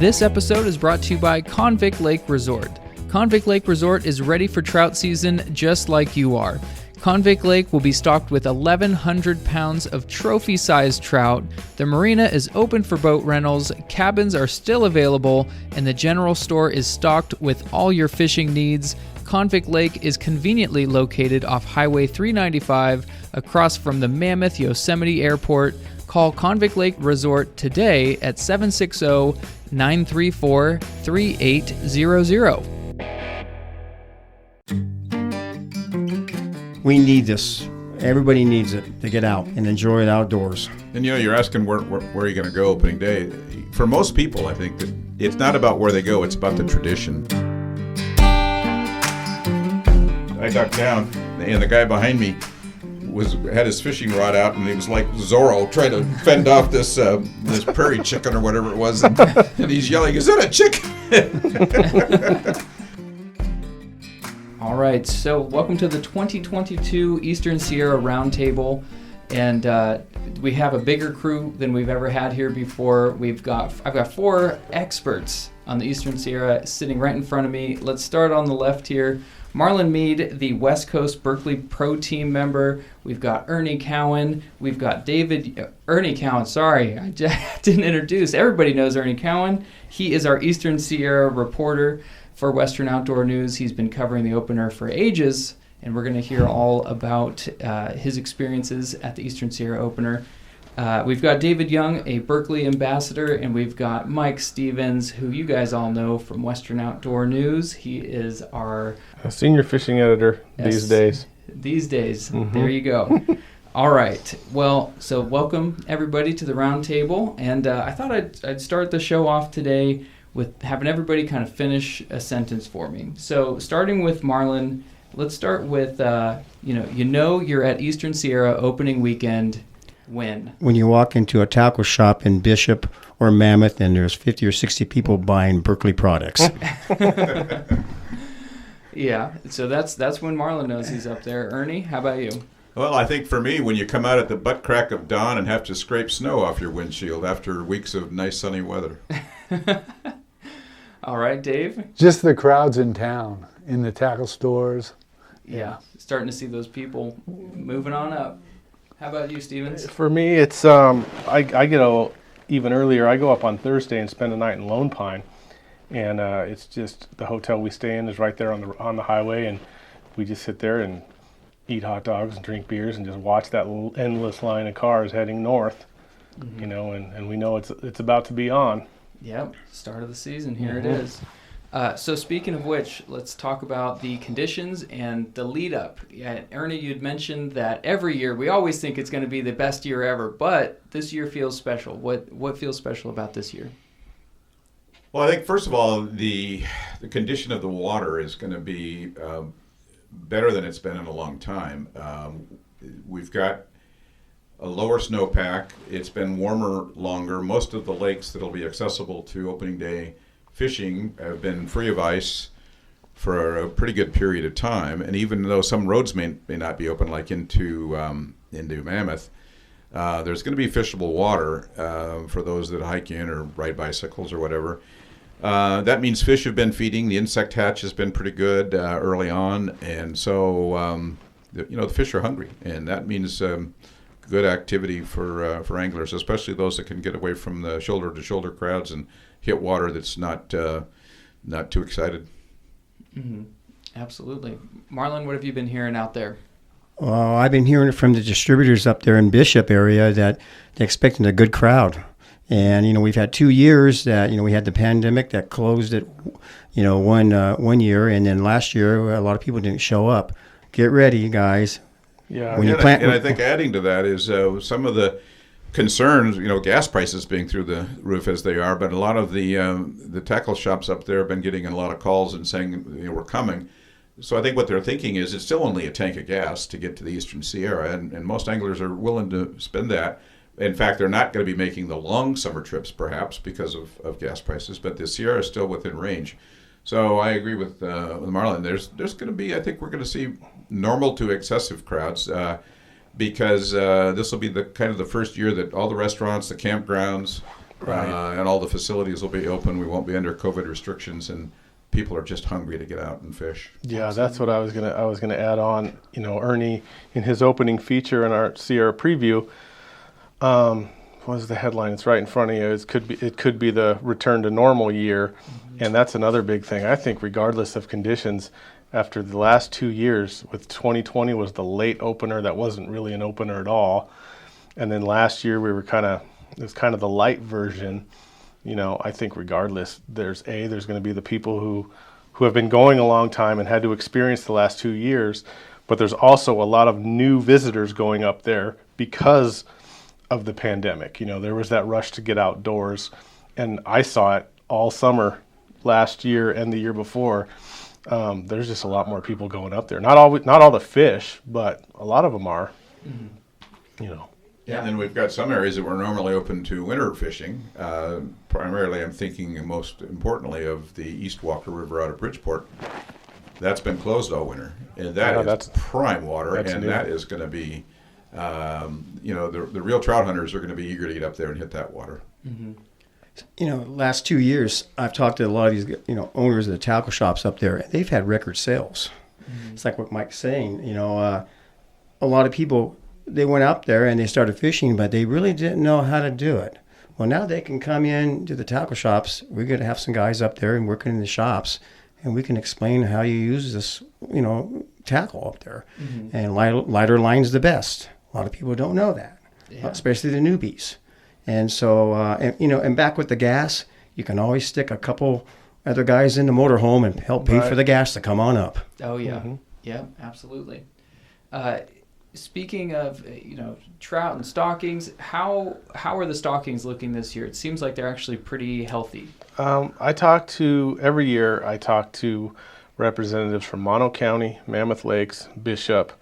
This episode is brought to you by Convict Lake Resort. Convict Lake Resort is ready for trout season just like you are. Convict Lake will be stocked with 1,100 pounds of trophy-sized trout. The marina is open for boat rentals, cabins are still available, and the general store is stocked with all your fishing needs. Convict Lake is conveniently located off Highway 395 across from the Mammoth Yosemite Airport. Call Convict Lake Resort today at 760-934-3800. We need this. Everybody needs it to get out and enjoy it outdoors. And you're asking where are you going to go opening day. For most people, I think that it's not about where they go, it's about the tradition. I ducked down, and the guy behind me had his fishing rod out, and he was like Zorro trying to fend off this prairie chicken or whatever it was, and he's yelling, "Is that a chicken?" All right, so welcome to the 2022 Eastern Sierra Roundtable, and we have a bigger crew than we've ever had here before. I've got four experts on the Eastern Sierra sitting right in front of me. Let's start on the left here. Marlon Meade, the West Coast Berkeley Pro Team member. We've got Ernie Cowan. We've got Ernie Cowan, sorry, I didn't introduce. Everybody knows Ernie Cowan. He is our Eastern Sierra reporter for Western Outdoor News. He's been covering the opener for ages, and we're going to hear all about his experiences at the Eastern Sierra opener. We've got David Young, a Berkeley ambassador, and we've got Mike Stevens, who you guys all know from Western Outdoor News. He is our senior fishing editor these days. Mm-hmm. There you go. All right. Well, so welcome everybody to the roundtable, and I thought I'd start the show off today with having everybody kind of finish a sentence for me. So starting with Marlon, let's start with, you're at Eastern Sierra opening weekend when? When you walk into a tackle shop in Bishop or Mammoth and there's 50 or 60 people buying Berkeley products. Yeah, so that's when Marlon knows he's up there. Ernie, how about you? Well, I think for me, when you come out at the butt crack of dawn and have to scrape snow off your windshield after weeks of nice sunny weather. All right, Dave? Just the crowds in town, in the tackle stores. Yeah, starting to see those people moving on up. How about you, Stevens? For me, it's I get even earlier. I go up on Thursday and spend the night in Lone Pine, and it's just the hotel we stay in is right there on the highway, and we just sit there and eat hot dogs and drink beers and just watch that endless line of cars heading north. Mm-hmm. And we know it's about to be on. Yep, start of the season. Here it is. So speaking of which, let's talk about the conditions and the lead up. Yeah, Ernie, you'd mentioned that every year we always think it's going to be the best year ever, but this year feels special. What feels special about this year? Well, I think first of all, the condition of the water is going to be better than it's been in a long time. We've got a lower snowpack. It's been warmer longer. Most of the lakes that'll be accessible to opening day fishing have been free of ice for a pretty good period of time. And even though some roads may not be open, like into Mammoth, there's going to be fishable water for those that hike in or ride bicycles or whatever. That means fish have been feeding. The insect hatch has been pretty good early on, and so the fish are hungry, and that means good activity for anglers, especially those that can get away from the shoulder-to-shoulder crowds and hit water that's not too excited. Mm-hmm. Absolutely. Marlon, what have you been hearing out there? I've been hearing it from the distributors up there in Bishop area that they're expecting a good crowd. And, we've had 2 years that, we had the pandemic that closed it, one year. And then last year, a lot of people didn't show up. Get ready, guys. Yeah. And I think adding to that is some of the concerns, gas prices being through the roof as they are, but a lot of the tackle shops up there have been getting a lot of calls and saying, we're coming. So I think what they're thinking is it's still only a tank of gas to get to the Eastern Sierra, and most anglers are willing to spend that. In fact, they're not going to be making the long summer trips, perhaps, because of gas prices, but the Sierra is still within range. So I agree with Marlon. There's going to be, I think we're going to see normal to excessive crowds because this will be the first year that all the restaurants, the campgrounds, Right. And all the facilities will be open. We won't be under COVID restrictions, and people are just hungry to get out and fish. Yeah, that's what I was gonna add on. You know, Ernie, in his opening feature in our Sierra preview, what was the headline? It's right in front of you. It could be the return to normal year, and that's another big thing. I think, regardless of conditions, after the last 2 years, with 2020 was the late opener that wasn't really an opener at all, and then last year it was kind of the light version. You know, I think regardless, there's going to be the people who have been going a long time and had to experience the last 2 years, but there's also a lot of new visitors going up there because of the pandemic. You know, there was that rush to get outdoors, and I saw it all summer last year and the year before. There's just a lot more people going up there. Not all the fish, but a lot of them are. You know. Yeah, and then we've got some areas that were normally open to winter fishing. Primarily, I'm thinking most importantly of the East Walker River out of Bridgeport. That's been closed all winter, and that's prime water, and new. That is going to be, the real trout hunters are going to be eager to get up there and hit that water. Mm-hmm. You know, last 2 years, I've talked to a lot of these, owners of the tackle shops up there, and they've had record sales. Mm-hmm. It's like what Mike's saying, a lot of people, they went out there and they started fishing, but they really didn't know how to do it. Well, now they can come in to the tackle shops. We're going to have some guys up there and working in the shops, and we can explain how you use this, tackle up there. Mm-hmm. And lighter line's the best. A lot of people don't know that, Yeah. especially the newbies. And so, and back with the gas, you can always stick a couple other guys in the motorhome and help pay for the gas to come on up. Oh, yeah. Mm-hmm. Yeah, absolutely. Speaking of, trout and stockings, how are the stockings looking this year? It seems like they're actually pretty healthy. Every year I talk to representatives from Mono County, Mammoth Lakes, Bishop.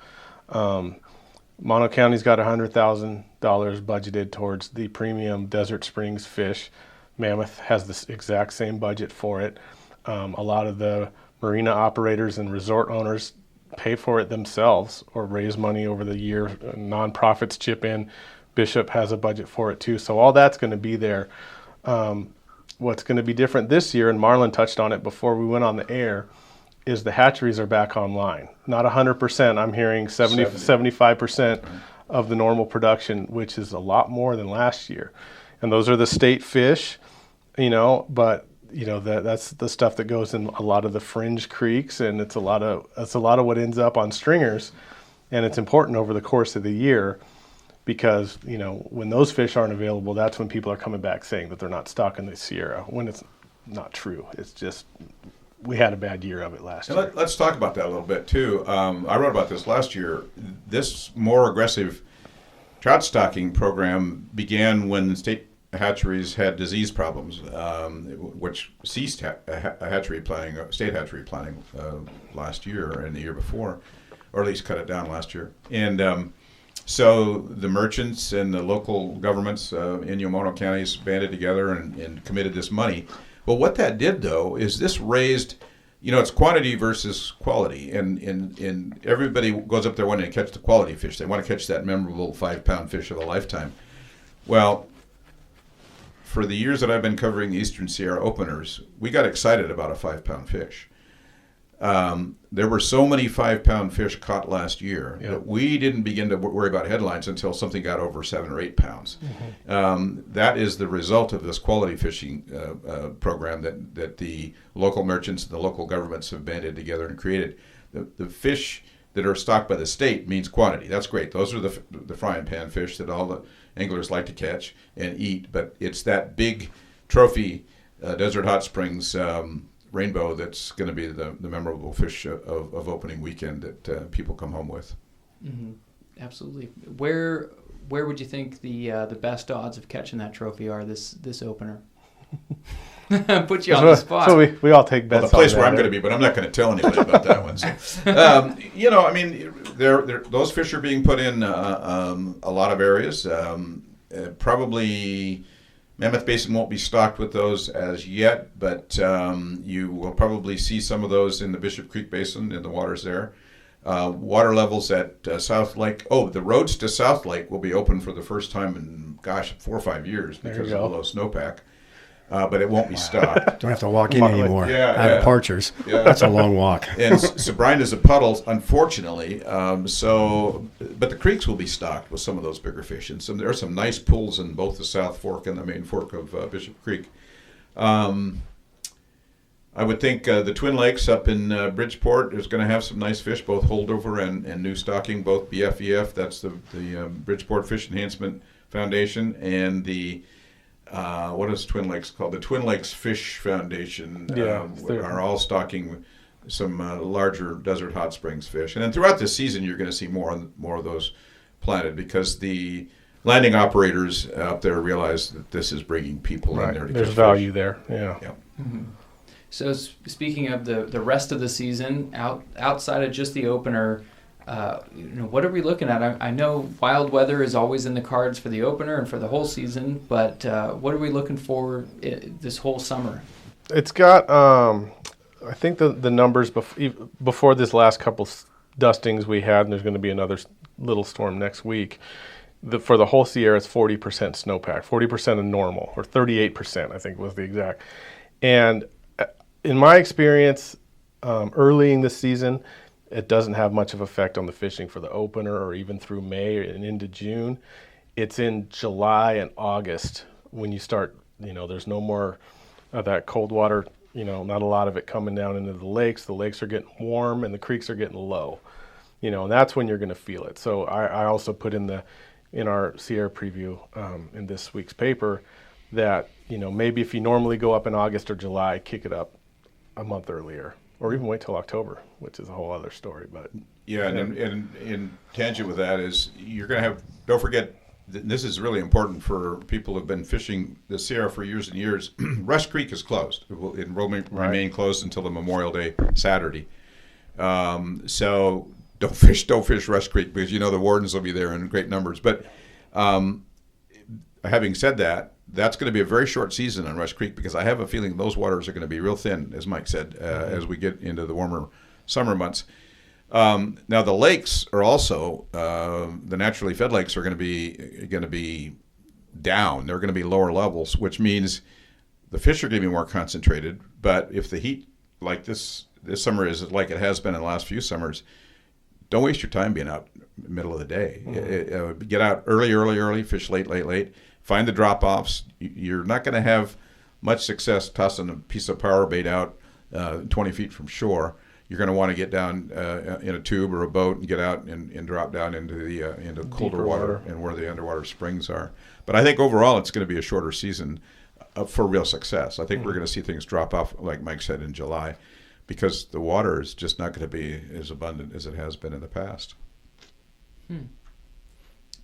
Mono County's got $100,000 budgeted towards the premium Desert Springs fish. Mammoth has the exact same budget for it. A lot of the marina operators and resort owners pay for it themselves or raise money over the year. Nonprofits chip in. Bishop has a budget for it too. So all that's going to be there. What's going to be different this year, and Marlon touched on it before we went on the air, is the hatcheries are back online. Not 100%. I'm hearing 75% of the normal production, which is a lot more than last year. And those are the state fish, but that's the stuff that goes in a lot of the fringe creeks, and it's a lot of what ends up on stringers. And it's important over the course of the year because, when those fish aren't available, that's when people are coming back saying that they're not stocking the Sierra, when it's not true. It's just we had a bad year of it last year. Let's talk about that a little bit too. I wrote about this last year. This more aggressive trout stocking program began when state hatcheries had disease problems, which ceased state hatchery planning last year and the year before, or at least cut it down last year. And so the merchants and the local governments in Mono counties banded together and committed this money. But what that did, though, is this raised, it's quantity versus quality. And everybody goes up there wanting to catch the quality fish. They want to catch that memorable 5-pound fish of a lifetime. Well, for the years that I've been covering the Eastern Sierra openers, we got excited about a 5-pound fish. There were so many 5-pound fish caught last year that we didn't begin to worry about headlines until something got over 7 or 8 pounds. Mm-hmm. That is the result of this quality fishing program that the local merchants and the local governments have banded together and created. The fish that are stocked by the state means quantity. That's great. Those are the frying pan fish that all the anglers like to catch and eat. But it's that big trophy Desert Hot Springs rainbow that's going to be the memorable fish of opening weekend that people come home with. Mm-hmm. Absolutely. Where would you think the best odds of catching that trophy are this opener? Put you on the spot. So we all take bets. Well, the place on where that, I'm going to be, but I'm not going to tell anybody about that one. So, those fish are being put in a lot of areas. Probably Mammoth Basin won't be stocked with those as yet, but you will probably see some of those in the Bishop Creek Basin in the waters there. Water levels at South Lake. Oh, the roads to South Lake will be open for the first time in, 4 or 5 years because of the low snowpack. But it won't be stocked. Don't have to walk in anymore. Yeah. Departures. Yeah. That's a long walk. And Sabrina's a puddles, unfortunately. But the creeks will be stocked with some of those bigger fish. And there are some nice pools in both the South Fork and the main fork of Bishop Creek. I would think the Twin Lakes up in Bridgeport is going to have some nice fish, both holdover and new stocking, both BFEF. That's the Bridgeport Fish Enhancement Foundation, and the what is Twin Lakes called? The Twin Lakes Fish Foundation are all stocking some larger desert hot springs fish. And then throughout the season, you're going to see more of those planted because the landing operators up there realize that this is bringing people in there to There's catch value fish. there. Yeah. Mm-hmm. So speaking of the rest of the season, outside of just the opener, what are we looking at? I know wild weather is always in the cards for the opener and for the whole season, but what are we looking for this whole summer? It's got, I think the numbers before this last couple dustings we had, and there's going to be another little storm next week. For the whole Sierra, it's 40% snowpack, 40% of normal, or 38%, I think was the exact. And in my experience, early in the season, it doesn't have much of effect on the fishing for the opener or even through May and into June. It's in July and August when you start, there's no more of that cold water, not a lot of it coming down into the lakes. The lakes are getting warm and the creeks are getting low, and that's when you're going to feel it. So I also put in our Sierra preview in this week's paper that, maybe if you normally go up in August or July, kick it up a month earlier, or even wait till October, which is a whole other story. But and in tangent with that is you're going to have. Don't forget, this is really important for people who've been fishing the Sierra for years and years. Rush Creek is closed. It will remain closed until the Memorial Day Saturday. So don't fish Rush Creek because the wardens will be there in great numbers. But having said that, that's going to be a very short season on Rush Creek because I have a feeling those waters are going to be real thin, as Mike said, as we get into the warmer summer months. Now the lakes are also the naturally fed lakes are going to be down. They're going to be lower levels, which means the fish are going to be more concentrated. But if the heat like this summer is like it has been in the last few summers, don't waste your time being out middle of the day. Get out early, fish late. Find the drop-offs. You're not going to have much success tossing a piece of power bait out 20 feet from shore. You're going to want to get down in a tube or a boat and get out and drop down into the colder water and where the underwater springs are. But I think overall it's going to be a shorter season for real success. I think we're going to see things drop off, like Mike said, in July because the water is just not going to be as abundant as it has been in the past.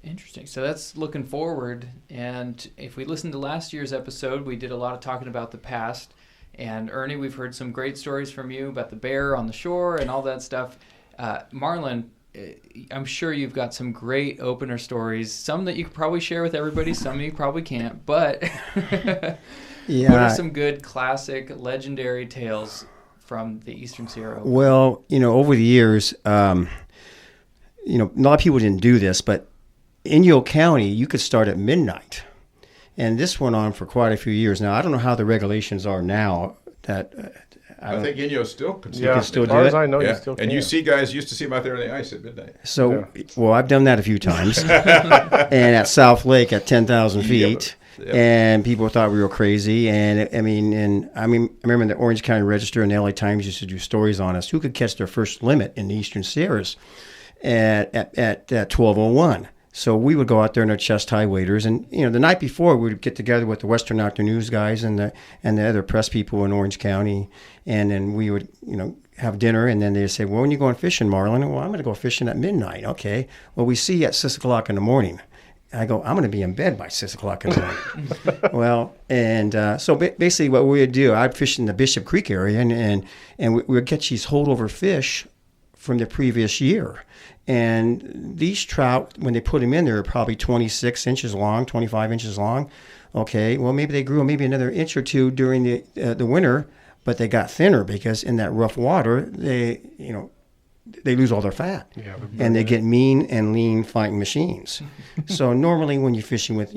Interesting. So that's looking forward. And if we listen to last year's episode, we did a lot of talking about the past. And Ernie, we've heard some great stories from you about the bear on the shore and all that stuff. Marlon, I'm sure you've got some great opener stories, some that you could probably share with everybody, some you probably can't. But what are some good classic legendary tales from the Eastern Sierra? Well, over the years, a lot of people didn't do this, but in Yale County, you could start at midnight. And this went on for quite a few years. Now, I don't know how the regulations are now. I think Inyo still can still do it. As far as I know, you still can. And you see guys used to see them out there in the ice at midnight. So, well, I've done that a few times. And at South Lake at 10,000 feet. Yep. And people thought we were crazy. And I remember the Orange County Register and the LA Times used to do stories on us. Who could catch their first limit in the Eastern Sierras at 12:01? So we would go out there in our chest-high waders, and the night before we would get together with the Western Outdoor News guys and the other press people in Orange County, and then we would have dinner, and then they'd say, "Well, when you going fishing, Marlon?" "Well, I'm going to go fishing at midnight." "Okay. Well, we see you at 6:00 in the morning." I go, "I'm going to be in bed by 6:00 in the morning." Well, and so basically what we would do, I'd fish in the Bishop Creek area, and we would catch these holdover fish from the previous year. And these trout, when they put them in, they were probably 26 inches long, 25 inches long. Okay, well, maybe they grew maybe another inch or two during the winter, but they got thinner because in that rough water, they they lose all their fat, and they get mean and lean fighting machines. So normally when you're fishing with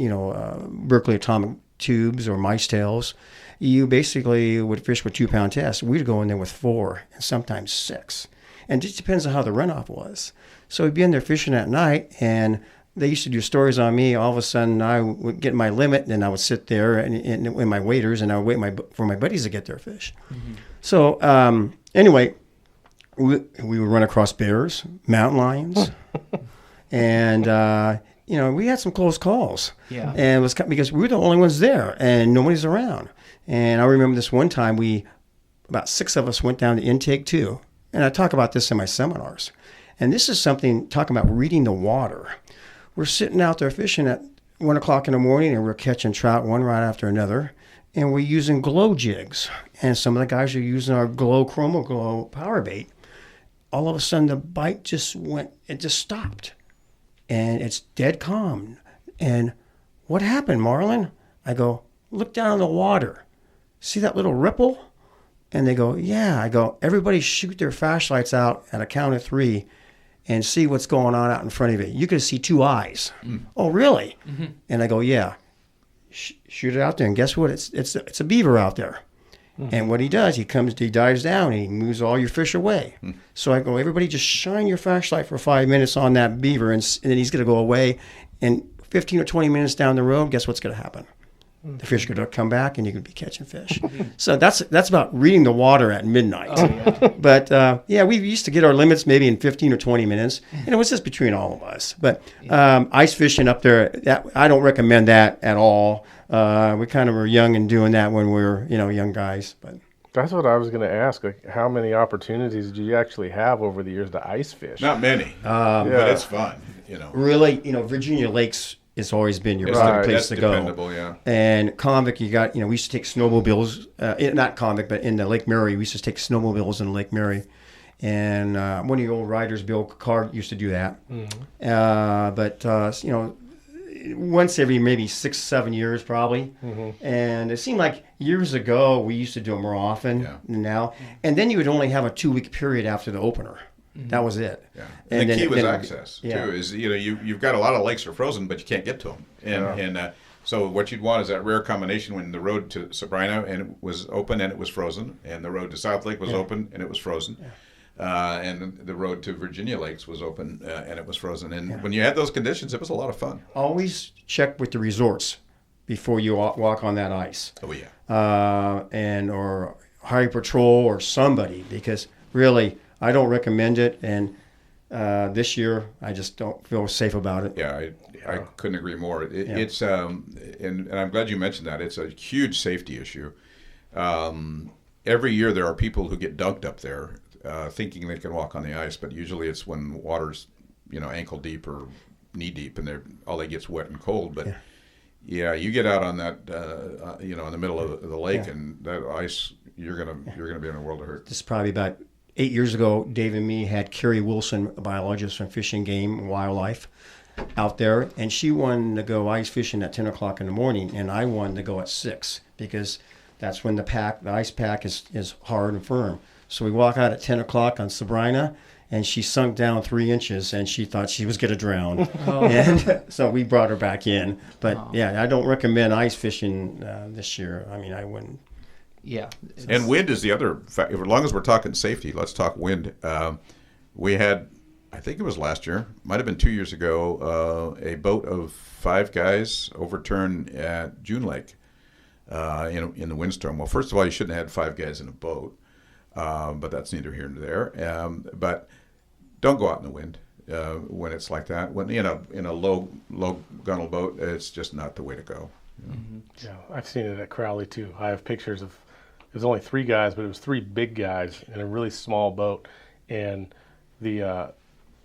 Berkeley atomic tubes or mice tails, you basically would fish with 2-pound tests. We'd go in there with 4 and sometimes 6, and it just depends on how the runoff was. So we'd be in there fishing at night, and they used to do stories on me. All of a sudden, I would get my limit, and I would sit there in my waders, and I would wait for my buddies to get their fish. Mm-hmm. So anyway, we would run across bears, mountain lions, and we had some close calls. Yeah. And it was because we were the only ones there, and nobody's around. And I remember this one time, about 6 of us went down to intake 2, and I talk about this in my seminars. And this is something, talking about reading the water. We're sitting out there fishing at 1 o'clock in the morning, and we're catching trout one right after another. And we're using glow jigs. And some of the guys are using our Chromo Glow power bait. All of a sudden, the bite just stopped. And it's dead calm. And what happened, Marlon? I go, look down in the water. See that little ripple? And they go, yeah. I go, everybody shoot their flashlights out at a count of 3 and see what's going on out in front of you. You can see 2 eyes. Mm. Oh, really? Mm-hmm. And I go, yeah. Shoot it out there, and guess what? It's a beaver out there. Mm-hmm. And what he does, he dives down, and he moves all your fish away. Mm-hmm. So I go, everybody just shine your flashlight for 5 minutes on that beaver, and then he's going to go away. And 15 or 20 minutes down the road, guess what's going to happen? The fish are going to come back, and you could be catching fish. So that's about reading the water at midnight. Oh, yeah. But we used to get our limits maybe in 15 or 20 minutes, and it was just between all of us. But ice fishing up there, I don't recommend that at all. We kind of were young and doing that when we were young guys. But that's what I was going to ask. Like, how many opportunities do you actually have over the years to ice fish? Not many, but it's fun. Really, Virginia Lakes. It's always been your place to go. Dependable, yeah. And convict, we used to take snowmobiles, not convict, but in the Lake Mary, we used to take snowmobiles in Lake Mary. And one of the old riders, Bill Card, used to do that. Mm-hmm. But once every maybe 6-7 years probably. Mm-hmm. And it seemed like years ago we used to do it more often than now. And then you would only have a 2-week period after the opener. Mm-hmm. That was it. Yeah. And the key was access too. Is you've got a lot of lakes are frozen, but you can't get to them. And so what you'd want is that rare combination when the road to Sabrina and it was open and it was frozen, and the road to South Lake was open and it was frozen, and the road to Virginia Lakes was open and it was frozen. And when you had those conditions, it was a lot of fun. Always check with the resorts before you walk on that ice. Oh yeah. Or Highway Patrol or somebody, because really. I don't recommend it, and this year I just don't feel safe about it. Yeah, I couldn't agree more. It's and I'm glad you mentioned that. It's a huge safety issue. Every year there are people who get dunked up there, thinking they can walk on the ice, but usually it's when water's ankle deep or knee deep, and all they get's wet and cold. But you get out on that in the middle of the lake, and that ice, you're gonna be in a world of hurt. This is probably about 8 years ago. Dave and me had Carrie Wilson, a biologist from Fish and Game and Wildlife, out there, and she wanted to go ice fishing at 10 o'clock in the morning, and I wanted to go at 6 because that's when the ice pack is hard and firm. So we walk out at 10 o'clock on Sabrina, and she sunk down 3 inches, and she thought she was going to drown. And so we brought her back in. But I don't recommend ice fishing this year. I mean, I wouldn't. Yeah. And wind is the other factor. As long as we're talking safety, let's talk wind. We had, I think it was last year, might have been 2 years ago, a boat of 5 guys overturned at June Lake in the windstorm. Well, first of all, you shouldn't have had 5 guys in a boat, but that's neither here nor there. But don't go out in the wind when it's like that. When in a low gunnel boat, it's just not the way to go. Mm-hmm. Yeah, I've seen it at Crowley too. I have pictures of. It was only 3 guys, but it was 3 big guys in a really small boat, and the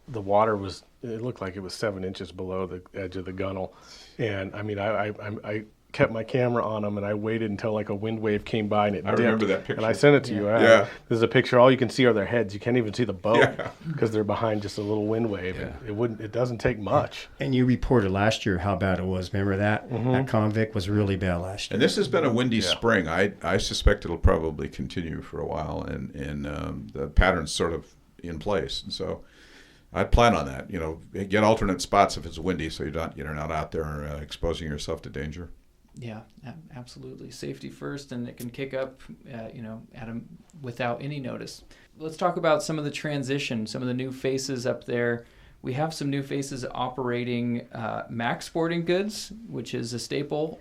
water was. It looked like it was 7 inches below the edge of the gunnel, and I mean, I kept my camera on them, and I waited until like a wind wave came by and it dipped. I remember that picture. And I sent it to you. This is a picture. All you can see are their heads. You can't even see the boat because they're behind just a little wind wave. Yeah. And it doesn't take much. And you reported last year how bad it was. Remember that? Mm-hmm. That convict was really bad last year. And this has been a windy spring. I suspect it'll probably continue for a while, and the pattern's sort of in place. And so I'd plan on that. Get alternate spots if it's windy, so you're not out there exposing yourself to danger. Yeah, absolutely. Safety first, and it can kick up, without any notice. Let's talk about some of the transition, some of the new faces up there. We have some new faces operating Mac Sporting Goods, which is a staple.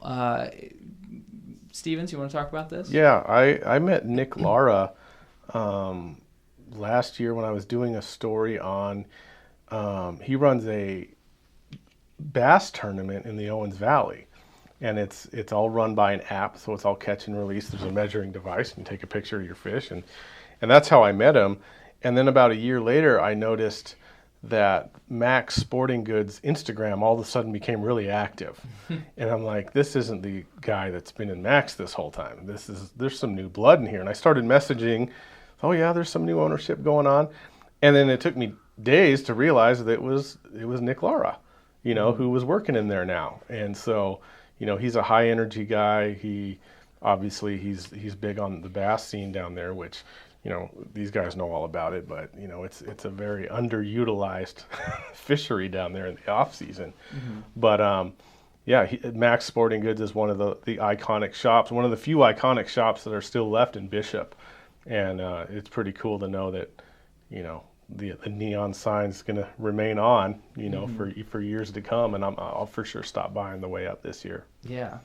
Stevens, you want to talk about this? Yeah, I met Nick Lara last year when I was doing a story on, he runs a bass tournament in the Owens Valley. And it's all run by an app, so it's all catch and release. There's a measuring device, and you take a picture of your fish, and that's how I met him. And then about a year later, I noticed that Max Sporting Goods Instagram all of a sudden became really active. And I'm like, this isn't the guy that's been in Max this whole time. There's some new blood in here. And I started messaging, oh yeah, there's some new ownership going on. And then it took me days to realize that it was Nick Lara, who was working in there now. And so, he's a high energy guy. He's big on the bass scene down there, which, these guys know all about it, but it's a very underutilized fishery down there in the off season. Mm-hmm. But Max Sporting Goods is one of the iconic shops, one of the few iconic shops that are still left in Bishop, and it's pretty cool to know that the neon sign's going to remain on, for years to come, and I'll for sure stop by on the way up this year. Yeah.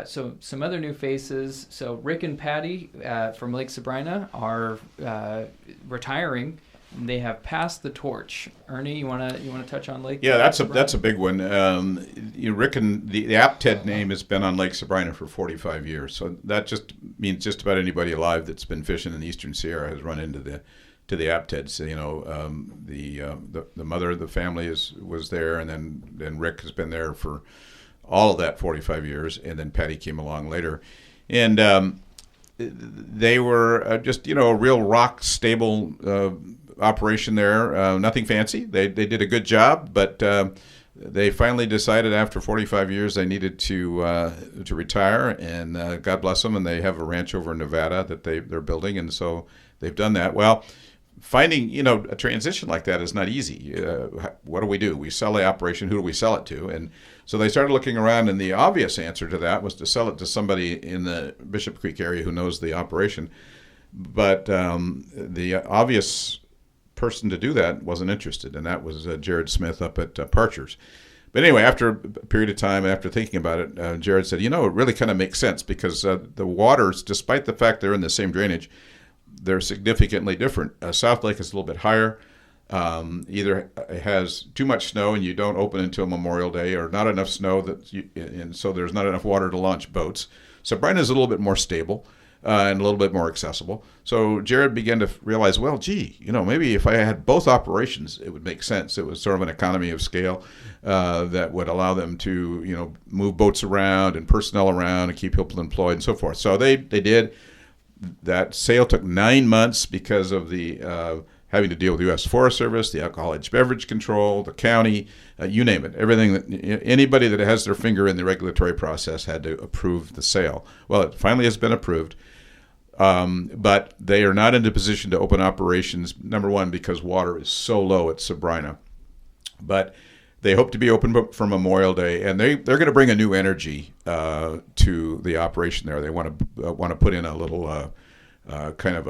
So some other new faces. So Rick and Patty from Lake Sabrina are retiring. They have passed the torch. Ernie, you want to touch on Lake? Yeah, that's a big one. Rick and the APTED name has been on Lake Sabrina for 45 years. So that just means just about anybody alive that's been fishing in the Eastern Sierra has run into the APTED. So, the mother of the family was there, and then Rick has been there for all of that 45 years, and then Patty came along later. And they were just, a real rock stable operation there. Nothing fancy. They did a good job, but they finally decided after 45 years they needed to retire, and God bless them, and they have a ranch over in Nevada that they're building, and so they've done that. Well, finding, a transition like that is not easy. What do? We sell the operation. Who do we sell it to? And so they started looking around, and the obvious answer to that was to sell it to somebody in the Bishop Creek area who knows the operation. But the obvious person to do that wasn't interested, and that was Jared Smith up at Parchers. But anyway, after a period of time, after thinking about it, Jared said, it really kind of makes sense because the waters, despite the fact they're in the same drainage, they're significantly different. South Lake is a little bit higher. Either it has too much snow and you don't open until Memorial Day, or not enough snow and so there's not enough water to launch boats. Sabrina is a little bit more stable and a little bit more accessible. So Jared began to realize, well, maybe if I had both operations, it would make sense. It was sort of an economy of scale that would allow them to, move boats around and personnel around and keep people employed and so forth. So they did. That sale took 9 months because of the having to deal with the U.S. Forest Service, the Alcoholic Beverage Control, the county, you name it. Everything that anybody that has their finger in the regulatory process had to approve the sale. Well, it finally has been approved, but they are not in a position to open operations. Number one, because water is so low at Sabrina, but they hope to be open for Memorial Day, and they're going to bring a new energy to the operation there. They want to put in a little kind of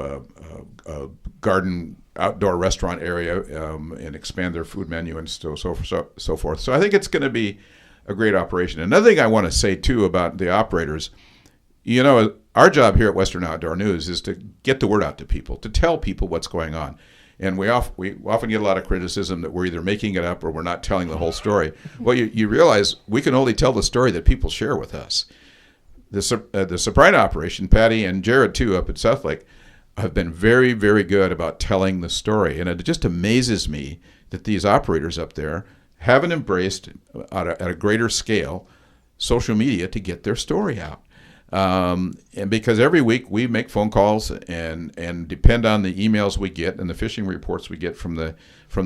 a garden outdoor restaurant area and expand their food menu and so forth. So I think it's going to be a great operation. Another thing I want to say too about the operators, our job here at Western Outdoor News is to get the word out to people, to tell people what's going on. And we often get a lot of criticism that we're either making it up or we're not telling the whole story. Well, you realize we can only tell the story that people share with us. The Sabrina operation, Patty and Jared too up at South Lake, have been very, very good about telling the story. And it just amazes me that these operators up there haven't embraced at a greater scale social media to get their story out. And because every week we make phone calls and depend on the emails we get and the fishing reports we get from the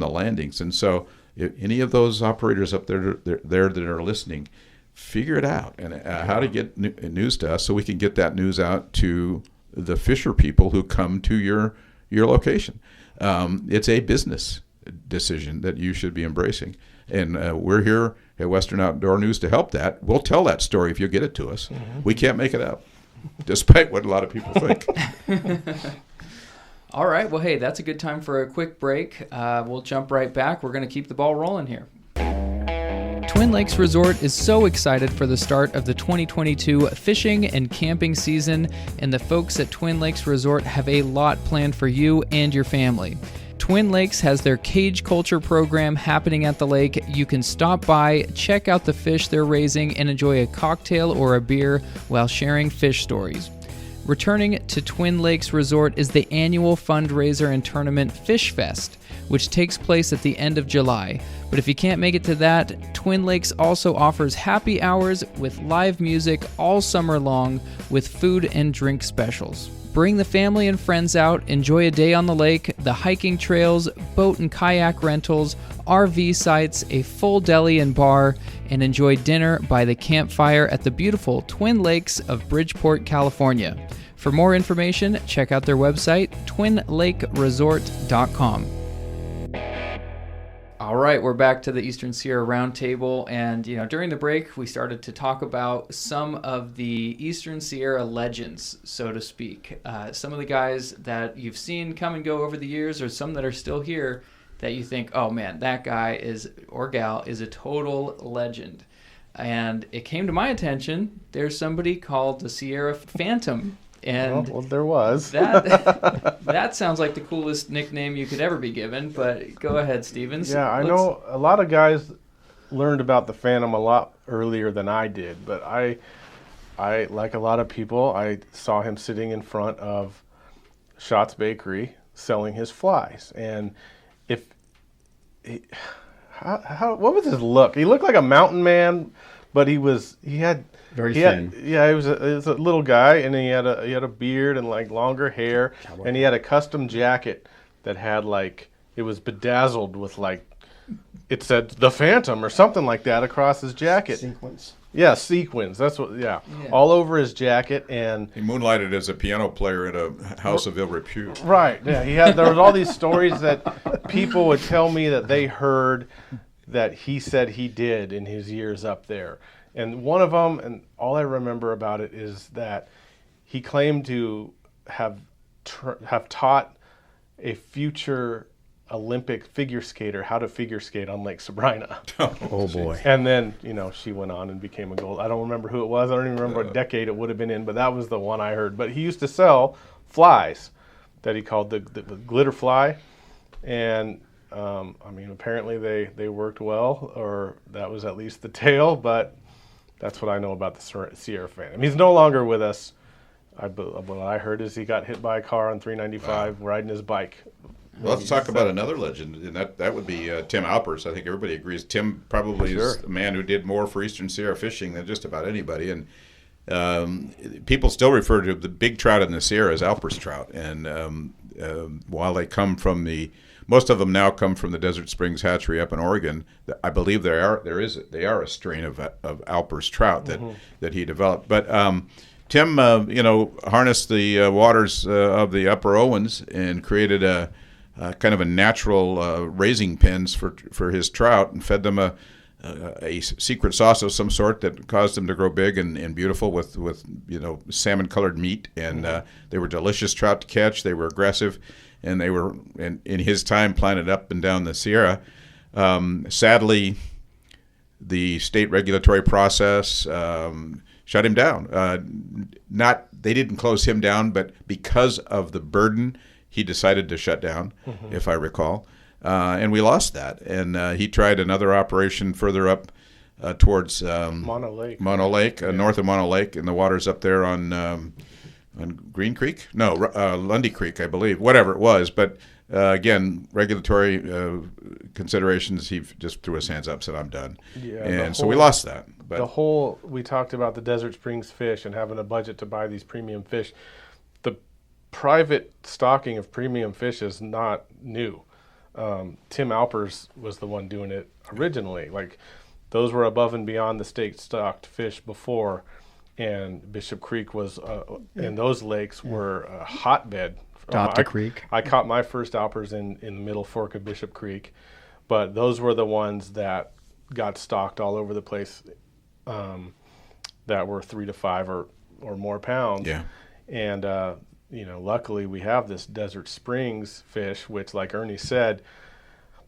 landings. And so if any of those operators up there that are listening, figure it out and how to get news to us so we can get that news out to the fisher people who come to your location. It's a business decision that you should be embracing. And we're here at Western Outdoor News to help that. We'll tell that story if you get it to us. We can't make it up, despite what a lot of people think. All right. Well, hey, that's a good time for a quick break. We'll jump right back. We're going to keep the ball rolling here. Twin Lakes Resort is so excited for the start of the 2022 fishing and camping season, and the folks at Twin Lakes Resort have a lot planned for you and your family. Twin Lakes has their cage culture program happening at the lake. You can stop by, check out the fish they're raising, and enjoy a cocktail or a beer while sharing fish stories. Returning to Twin Lakes Resort is the annual fundraiser and tournament Fish Fest, which takes place at the end of July. But if you can't make it to that, Twin Lakes also offers happy hours with live music all summer long with food and drink specials. Bring the family and friends out, enjoy a day on the lake, the hiking trails, boat and kayak rentals, RV sites, a full deli and bar, and enjoy dinner by the campfire at the beautiful Twin Lakes of Bridgeport, California. For more information, check out their website, twinlakeresort.com. All right, we're back to the Eastern Sierra Roundtable, and during the break, we started to talk about some of the Eastern Sierra legends, so to speak. Some of the guys that you've seen come and go over the years, or some that are still here that you think, oh man, that guy is or gal is a total legend. And it came to my attention, there's somebody called the Sierra Phantom. And well, there was. that sounds like the coolest nickname you could ever be given, but go ahead, Stevens. Yeah, I know a lot of guys learned about the Phantom a lot earlier than I did, but I like a lot of people, I saw him sitting in front of Schatz Bakery selling his flies. And what was his look? He looked like a mountain man, but he had Very thin. he was a little guy, and he had a beard and like longer hair, and he had a custom jacket that had it was bedazzled with it said the Phantom or something like that across his jacket. Sequence. Yeah, sequins. That's what. Yeah, all over his jacket, and He moonlighted as a piano player in a house of ill repute. right. Yeah, there was all these stories that people would tell me that they heard that he said he did in his years up there. And one of them, and all I remember about it is that he claimed to have taught a future Olympic figure skater how to figure skate on Lake Sabrina. Oh boy. And then, she went on and became a gold. I don't remember who it was. I don't even remember what decade it would have been in, but that was the one I heard. But he used to sell flies that he called the glitter fly. And, apparently they worked well, or that was at least the tale, but that's what I know about the Sierra Phantom. He's no longer with us. What I heard is he got hit by a car on 395 riding his bike. Well, let's talk about another legend, and that would be Tim Alpers. I think everybody agrees. Tim probably is the man who did more for Eastern Sierra fishing than just about anybody. And people still refer to the big trout in the Sierra as Alpers trout. And while they come from most of them now come from the Desert Springs hatchery up in Oregon. I believe they are a strain of Alpers trout that he developed. But Tim, harnessed the waters of the Upper Owens and created a kind of a natural raising pens for his trout, and fed them a secret sauce of some sort that caused them to grow big and beautiful with salmon-colored meat. And they were delicious trout to catch. They were aggressive. And they were, in his time, planted up and down the Sierra. Sadly, the state regulatory process shut him down. They didn't close him down, but because of the burden, he decided to shut down, if I recall. And we lost that. And he tried another operation further up towards Mono Lake. North of Mono Lake, in the waters up there on Green Creek? No, Lundy Creek, I believe. Whatever it was. But again, regulatory considerations, he just threw his hands up and said, I'm done. Yeah, and so we lost that. But we talked about the Desert Springs fish and having a budget to buy these premium fish. The private stocking of premium fish is not new. Tim Alpers was the one doing it originally. Those were above and beyond the state stocked fish before. And Bishop Creek was, and those lakes were a hotbed Top the creek. I caught my first Alpers in the middle fork of Bishop Creek, but those were the ones that got stocked all over the place, that were 3 to 5 or more pounds. Yeah. And luckily we have this Desert Springs fish, which, like Ernie said,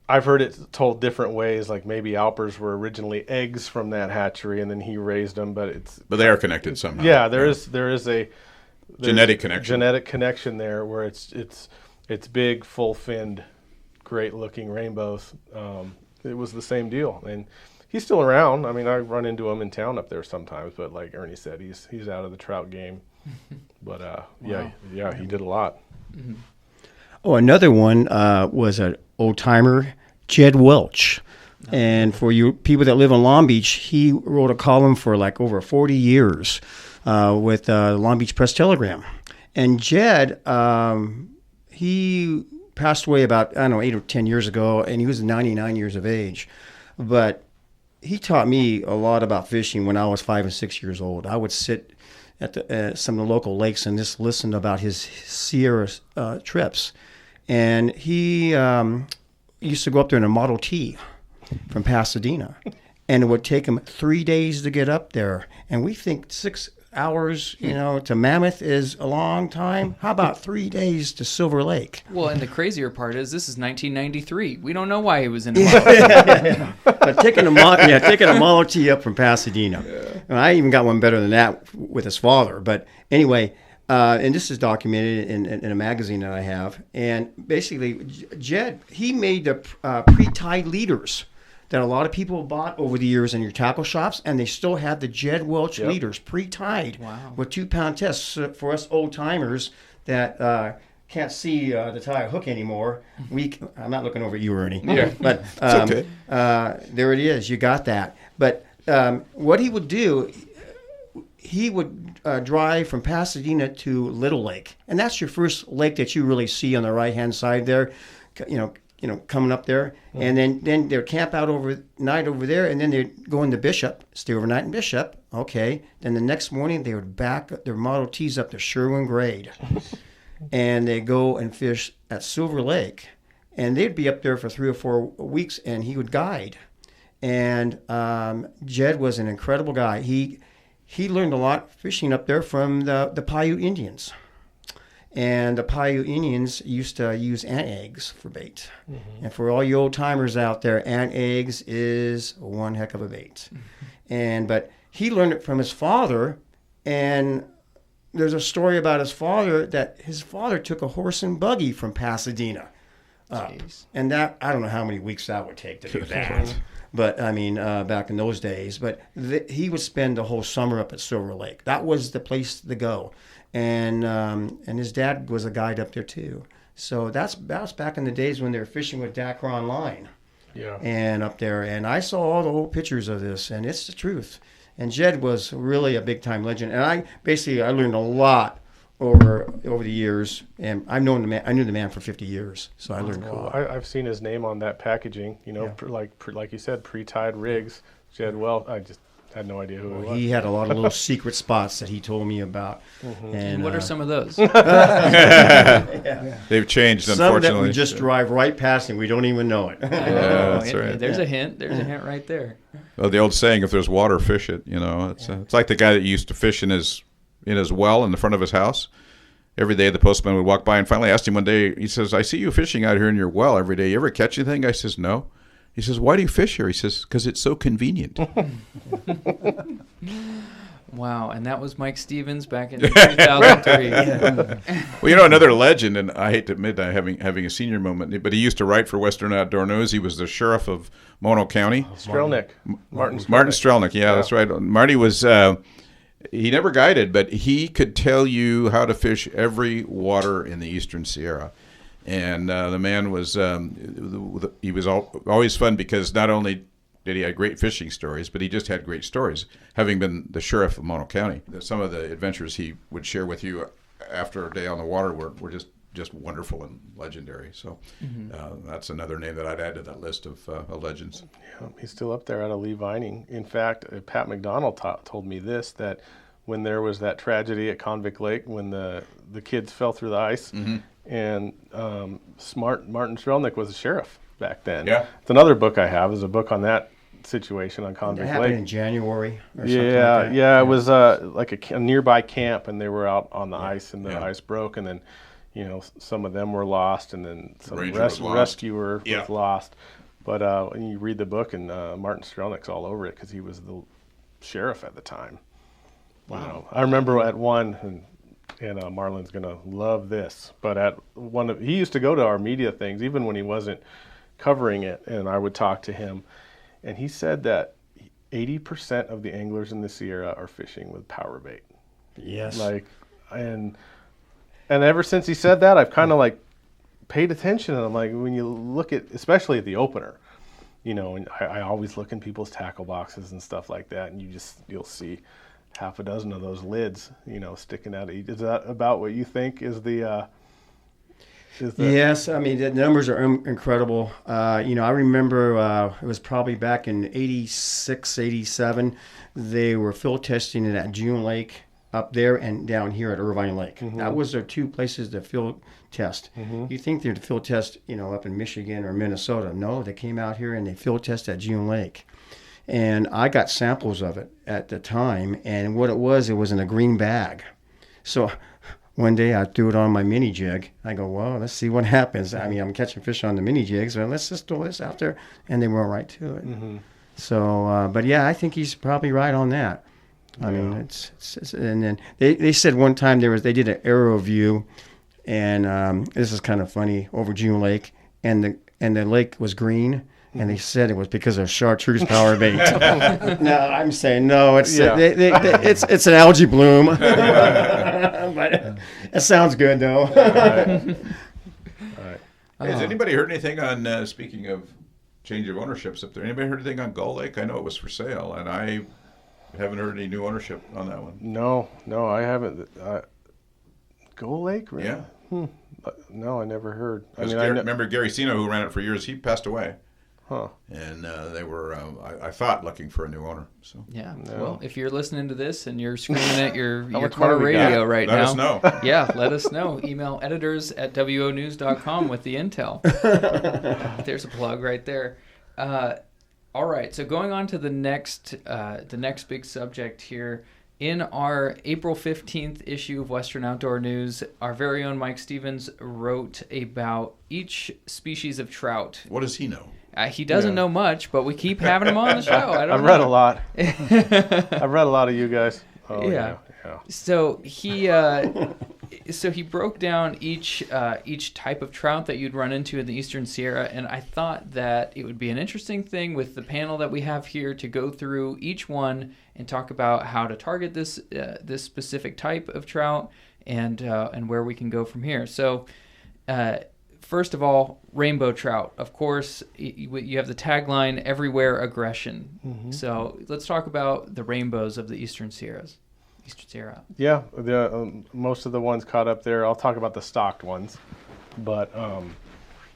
I've heard it told different ways. Like maybe Alpers were originally eggs from that hatchery, and then he raised them. But they are connected somehow. Yeah, there is a genetic connection there where it's big, full finned, great looking rainbows. It was the same deal, and he's still around. I mean, I run into him in town up there sometimes. But like Ernie said, he's out of the trout game. But Wow. yeah, he did a lot. Mm-hmm. Oh, another one was an old timer, Jed Welch. And for you people that live in Long Beach, he wrote a column for like over 40 years with the Long Beach Press Telegram. And Jed, he passed away about, 8 or 10 years ago, and he was 99 years of age. But he taught me a lot about fishing when I was 5 and 6 years old. I would sit at some of the local lakes and just listen about his Sierra trips. And he used to go up there in a Model T from Pasadena. And it would take him 3 days to get up there. And we think 6 hours, to Mammoth is a long time. How about 3 days to Silver Lake? Well, and the crazier part is this is 1993. We don't know why he was in the Model T. But taking a Model T up from Pasadena. And I even got one better than that with his father. But anyway, and this is documented in a magazine that I have. And basically, Jed, he made the pre-tied leaders that a lot of people bought over the years in your tackle shops, and they still have the Jed Welch leaders pre-tied with 2-pound tests for us old-timers that can't see the tie hook anymore. I'm not looking over at you, Ernie. Yeah. But it's okay. there it is. You got that. But what he would do, he would drive from Pasadena to Little Lake, and that's your first lake that you really see on the right-hand side there, coming up there. And then they'd camp out overnight over there, and then they'd go into Bishop, stay overnight in Bishop. Okay. Then the next morning, they would back their Model Ts up to Sherwin Grade, and they go and fish at Silver Lake, and they'd be up there for 3 or 4 weeks, and he would guide. And Jed was an incredible guy. He learned a lot fishing up there from the Paiute Indians. And the Paiute Indians used to use ant eggs for bait. Mm-hmm. And for all you old timers out there, ant eggs is one heck of a bait. Mm-hmm. But he learned it from his father, and there's a story about his father that his father took a horse and buggy from Pasadena. And that, I don't know how many weeks that would take to do that. But I mean, back in those days. But he would spend the whole summer up at Silver Lake. That was the place to go. And his dad was a guide up there too. So that's back in the days when they were fishing with Dacron line. Yeah. And up there, and I saw all the old pictures of this, and it's the truth. And Jed was really a big time legend, and I learned a lot over the years, and I knew the man for 50 years, so I learned a lot. I've seen his name on that packaging. Like you said, pre-tied rigs. Jed Welch. I just had no idea who he was. He had a lot of little secret spots that he told me about. Mm-hmm. And what are some of those? They've changed, some unfortunately. Some that we just drive right past and we don't even know it. That's right. There's a hint. There's a hint right there. Well, the old saying, if there's water, fish it. It's like the guy that used to fish in his well in the front of his house. Every day the postman would walk by, and finally asked him one day, he says, "I see you fishing out here in your well every day. You ever catch anything?" I says, "No." He says, "Why do you fish here?" He says, "Because it's so convenient." Wow, and that was Mike Stevens back in 2003. Well, another legend, and I hate to admit that having a senior moment, but he used to write for Western Outdoor News. He was the sheriff of Mono County. Strelnick. Martin Strelnick, yeah, that's right. Marty was, he never guided, but he could tell you how to fish every water in the Eastern Sierra. And the man was, he was always fun because not only did he have great fishing stories, but he just had great stories, having been the sheriff of Mono County. Some of the adventures he would share with you after a day on the water were just wonderful and legendary. So that's another name that I'd add to that list of legends. Yeah, he's still up there out of Lee Vining. In fact, Pat McDonald told me this, that when there was that tragedy at Convict Lake, when the kids fell through the ice, and Martin Strelnick was a sheriff back then. Yeah. It's another book I have. Is a book on that situation on That Convict happened in Lake. January or something Yeah, like that. yeah. It was like a nearby camp, and they were out on the ice, and the Yeah. ice broke, and then, some of them were lost, and then some Ranger was lost. rescuer Yeah. was lost. But when you read the book, and Martin Strelnick's all over it because he was the sheriff at the time. Wow. I remember at one, and Marlon's gonna love this, but at one he used to go to our media things even when he wasn't covering it, and I would talk to him, and he said that 80% of the anglers in the Sierra are fishing with power bait. Yes. And ever since he said that, I've kind of paid attention, and I'm like, when you look at, especially at the opener, and I always look in people's tackle boxes and stuff like that, and you'll see half a dozen of those lids, sticking out. Is that about what you think is the? Yes, I mean, the numbers are incredible. I remember it was probably back in 86, 87, they were field testing it at June Lake up there and down here at Irvine Lake. Mm-hmm. That was their two places to field test. Mm-hmm. You think they'd field test, up in Michigan or Minnesota. No, they came out here and they field test at June Lake. And I got samples of it at the time, and what it was in a green bag. So one day I threw it on my mini jig. I go, well, let's see what happens. I mean, I'm catching fish on the mini jigs, but let's just throw this out there. And they went right to it. Mm-hmm. So, but yeah, I think he's probably right on that. I mean, it's and then they said one time they did an aero view, and this is kind of funny, over June Lake, and the lake was green. And they said it was because of chartreuse power bait. No, I'm saying no. It's it's an algae bloom. But it sounds good though. All right. Has anybody heard anything on, speaking of change of ownerships up there, anybody heard anything on Gull Lake? I know it was for sale, and I haven't heard any new ownership on that one. No, I haven't. Gull Lake, really? Yeah. No, I never heard. I Remember Gary Sino, who ran it for years, he passed away. Huh. And they were, I thought, looking for a new owner. So Yeah. No. Well, if you're listening to this and you're screaming at your much car money we got? radio right let now, us know. yeah, let us know. Email editors@wonews.com with the intel. There's a plug right there. All right. So going on to the next big subject here. In our April 15th issue of Western Outdoor News, our very own Mike Stevens wrote about each species of trout. What does he know? He doesn't know much, but we keep having him on the show. I've read a lot. I've read a lot of you guys. Oh, Yeah. yeah. So he broke down each type of trout that you'd run into in the Eastern Sierra, and I thought that it would be an interesting thing with the panel that we have here to go through each one and talk about how to target this specific type of trout and where we can go from here. So. First of all, rainbow trout. Of course, you have the tagline, everywhere aggression. Mm-hmm. So let's talk about the rainbows of the Eastern Sierra. Yeah, most of the ones caught up there. I'll talk about the stocked ones, but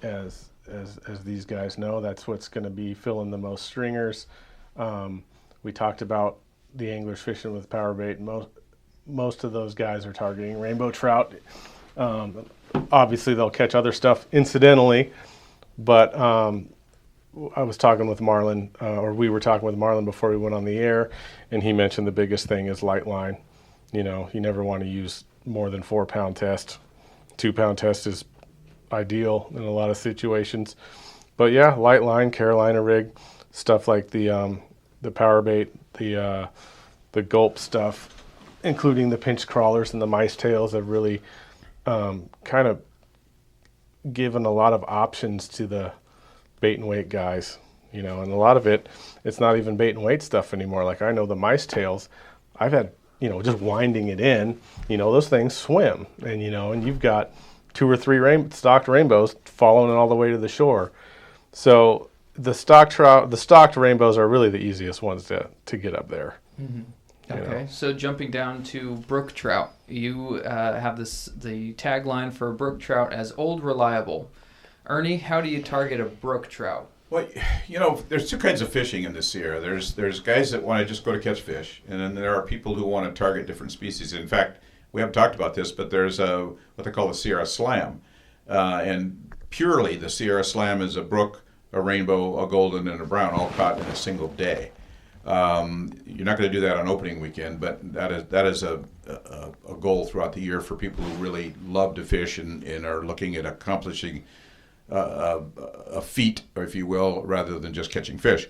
as these guys know, that's what's going to be filling the most stringers. We talked about the anglers fishing with power bait. Most of those guys are targeting rainbow trout. Obviously, they'll catch other stuff incidentally, but I was talking with Marlon, or we were talking with Marlon before we went on the air, and he mentioned the biggest thing is light line. You never want to use more than 4-pound test. 2-pound test is ideal in a lot of situations. But yeah, light line, Carolina rig, stuff like the power bait, the gulp stuff, including the pinch crawlers and the mice tails have really kind of given a lot of options to the bait and weight guys, and a lot of it's not even bait and weight stuff anymore. Like I know the mice tails, I've had, just winding it in, those things swim, and and you've got 2 or 3 stocked rainbows following it all the way to the shore. So the stocked rainbows are really the easiest ones to get up there. Mm-hmm. Okay, so jumping down to brook trout, you have the tagline for brook trout as old reliable. Ernie, how do you target a brook trout? Well, there's 2 kinds of fishing in the Sierra. There's guys that want to just go to catch fish, and then there are people who want to target different species. In fact, we haven't talked about this, but there's what they call the Sierra Slam. And purely the Sierra Slam is a brook, a rainbow, a golden, and a brown, all caught in a single day. You're not going to do that on opening weekend, but that is a goal throughout the year for people who really love to fish and are looking at accomplishing a feat, or if you will, rather than just catching fish.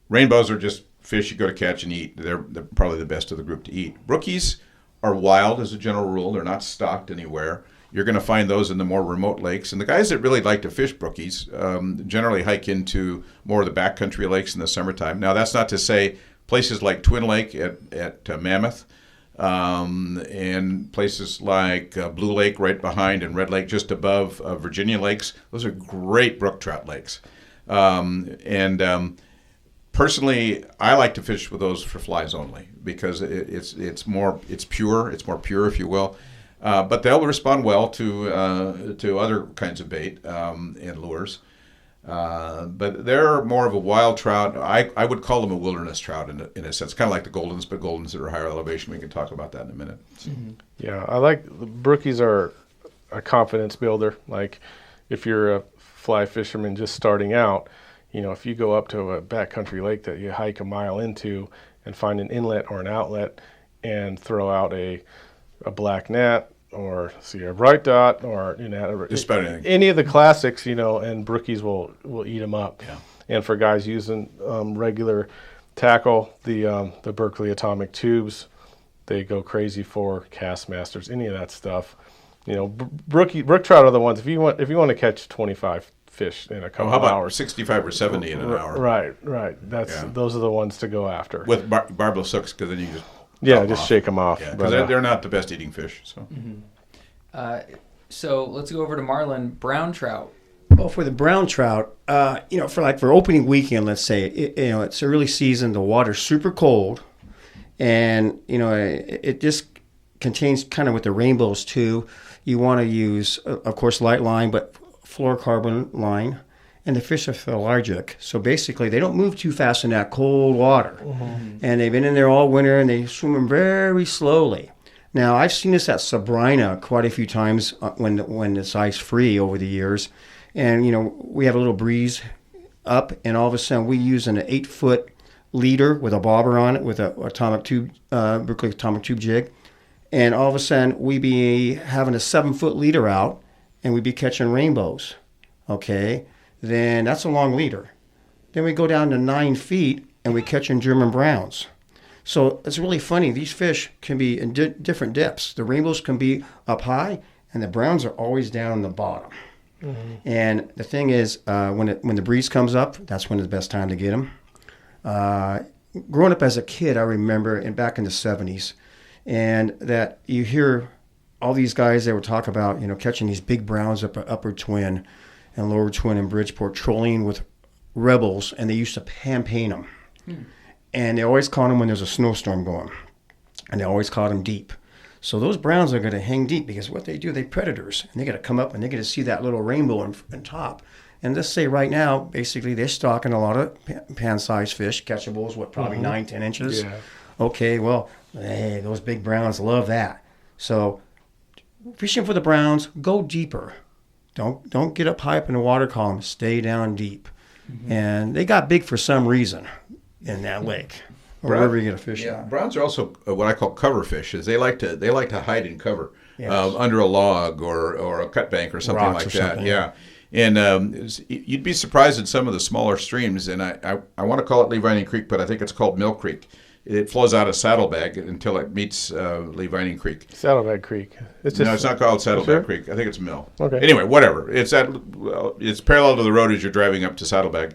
Rainbows are just fish you go to catch and eat. They're probably the best of the group to eat. Brookies are wild as a general rule. They're not stocked anywhere. You're going to find those in the more remote lakes. And the guys that really like to fish brookies generally hike into more of the backcountry lakes in the summertime. Now, that's not to say places like Twin Lake at Mammoth and places like Blue Lake right behind and Red Lake just above Virginia lakes. Those are great brook trout lakes. Personally, I like to fish with those for flies only because it's more pure, if you will. But they'll respond well to other kinds of bait and lures. But they're more of a wild trout. I would call them a wilderness trout in a sense, kind of like the Goldens, but Goldens that are higher elevation. We can talk about that in a minute. Mm-hmm. Yeah, I like brookies are a confidence builder. Like if you're a fly fisherman just starting out, if you go up to a backcountry lake that you hike a mile into and find an inlet or an outlet and throw out a black net or Sierra Bright Dot or Just about anything. Any of the classics, and brookies will eat them up. Yeah. And for guys using regular tackle, the Berkeley atomic tubes, they go crazy for Castmasters, any of that stuff. Brook trout are the ones if you want to catch 25 fish in a couple how about hours. 65 or 70 in an hour? Right. Those are the ones to go after. With barbless hooks, because then you just just shake them off. Yeah, because they're not the best eating fish. So. Mm-hmm. So let's go over to Marlon. Brown trout. Well, for the brown trout, for opening weekend, let's say, it's early season, the water's super cold, and it just contains kind of with the rainbows too. You want to use, of course, light line, but fluorocarbon line, and the fish are lethargic. So basically, they don't move too fast in that cold water. Mm-hmm. And they've been in there all winter, and they swim very slowly. Now, I've seen this at Sabrina quite a few times when it's ice-free over the years. And, we have a little breeze up, and all of a sudden, we use an 8-foot leader with a bobber on it with a atomic tube, Berkeley atomic tube jig. And all of a sudden, we be having a 7-foot leader out, and we'd be catching rainbows, okay? Then that's a long leader. Then we go down to 9 feet, and we're catching German browns. So it's really funny. These fish can be in different depths. The rainbows can be up high, and the browns are always down in the bottom. Mm-hmm. And the thing is, when the breeze comes up, that's when it's the best time to get them. Growing up as a kid, I remember, back in the 70s, and that you hear all these guys that would talk about, catching these big browns up Upper Twin and Lower Twin and Bridgeport, trolling with rebels, and they used to hand paint them. And they always caught them when there's a snowstorm going, and they always caught them deep. So those browns are going to hang deep because what they do, they're predators, and they got to come up and they get to see that little rainbow on top. And let's say right now, basically, they're stocking a lot of pan-sized fish, catchables, probably 9-10 inches. Yeah. Okay, well, hey, those big browns love that. So fishing for the browns, go deeper. Don't get up high up in the water column. Stay down deep. Mm-hmm. And they got big for some reason in that lake or wherever you get a fish. Yeah, browns are also what I call cover fishes. They like to hide in cover, yes. Under a log or a cut bank or something Rocks like or that. something. Yeah. And you'd be surprised at some of the smaller streams, and I want to call it Lee Creek, but I think it's called Mill Creek. It flows out of Saddlebag until it meets Lee Creek. Saddlebag Creek. No, it's not called Saddlebag Creek. I think it's Mill. Okay. Anyway, whatever. It's parallel to the road as you're driving up to Saddlebag.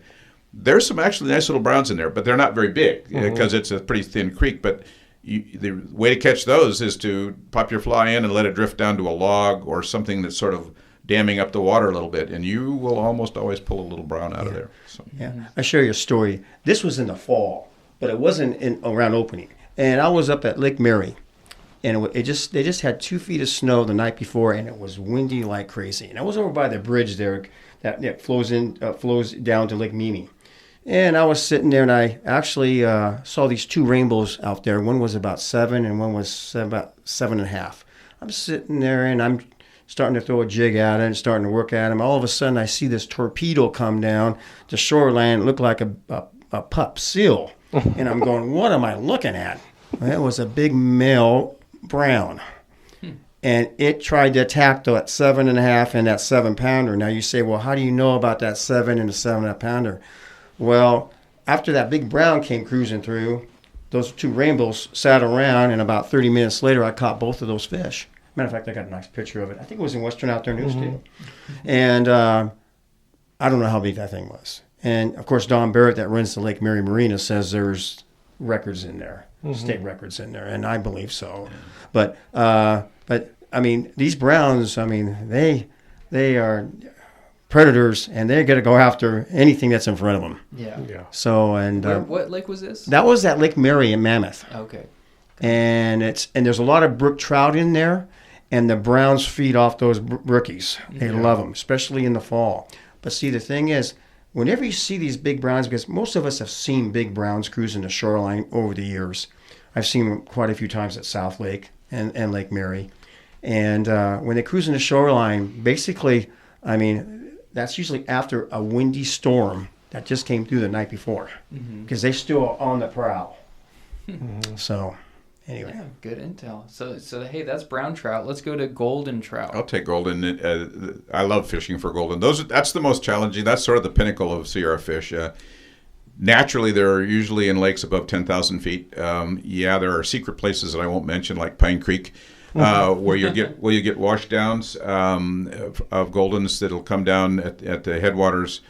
There's some actually nice little browns in there, but they're not very big because it's a pretty thin creek. But the way to catch those is to pop your fly in and let it drift down to a log or something that's sort of damming up the water a little bit, and you will almost always pull a little brown out of there. So. Yeah, I'll share you a story. This was in the fall, but it wasn't around opening. And I was up at Lake Mary, and they just had 2 feet of snow the night before, and it was windy like crazy. And I was over by the bridge there that flows down to Lake Mimi. And I was sitting there, and I actually saw these 2 rainbows out there. One was about 7, and one was about 7.5. I'm sitting there, and I'm starting to throw a jig at it and starting to work at him. All of a sudden, I see this torpedo come down the shoreline. It looked like a pup seal. And I'm going, what am I looking at? Well, it was a big male brown. And it tried to attack that 7.5 and that 7-pounder. Now you say, well, how do you know about that 7 and the 7.5-pounder? Well, after that big brown came cruising through, those two rainbows sat around, and about 30 minutes later, I caught both of those fish. Matter of fact, I got a nice picture of it. I think it was in Western Outdoor News, too. And I don't know how big that thing was. And, of course, Don Barrett, that runs the Lake Mary Marina, says there's records in there, state records in there, and I believe so. But I mean, these browns, I mean, they are predators, and they're going to go after anything that's in front of them. Yeah. So, and what lake was this? that was at Lake Mary in Mammoth. Okay. And there's a lot of brook trout in there, and the browns feed off those brookies. They love them, especially in the fall. But see, the thing is, whenever you see these big browns, because most of us have seen big browns cruising the shoreline over the years. I've seen them quite a few times at South Lake and Lake Mary. And when they cruise in the shoreline, basically, I mean, that's usually after a windy storm that just came through the night before, because they're still on the prowl. So, anyway. Yeah, good intel. So hey, that's brown trout. Let's go to golden trout. I'll take golden. I love fishing for golden. That's the most challenging. That's sort of the pinnacle of Sierra fish. Naturally, they're usually in lakes above 10,000 feet. There are secret places that I won't mention, like Pine Creek, where you get washdowns of goldens that'll come down at the headwaters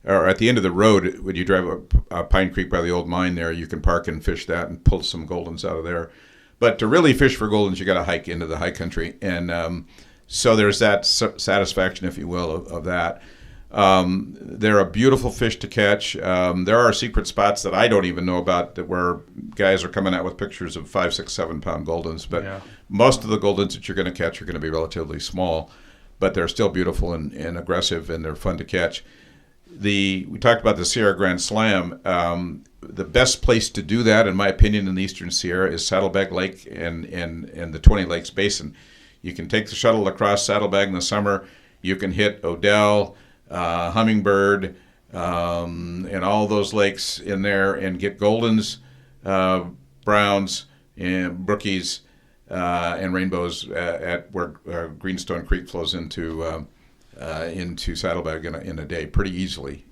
or at the end of the road. When you drive up Pine Creek by the old mine there, you can park and fish that and pull some goldens out of there. But to really fish for goldens, you got to hike into the high country, and so there's that satisfaction, if you will, of that. They're a beautiful fish to catch. There are secret spots that I don't even know about where guys are coming out with pictures of 5, 6, 7-pound goldens. But most of the goldens that you're going to catch are going to be relatively small, but they're still beautiful and aggressive, and they're fun to catch. We talked about the Sierra Grand Slam. The best place to do that, in my opinion, in the Eastern Sierra is Saddlebag Lake and the 20 Lakes Basin. You can take the shuttle across Saddlebag in the summer. You can hit Odell, Hummingbird, and all those lakes in there and get goldens, browns, and brookies, and rainbows at where Greenstone Creek flows into Saddlebag in a day pretty easily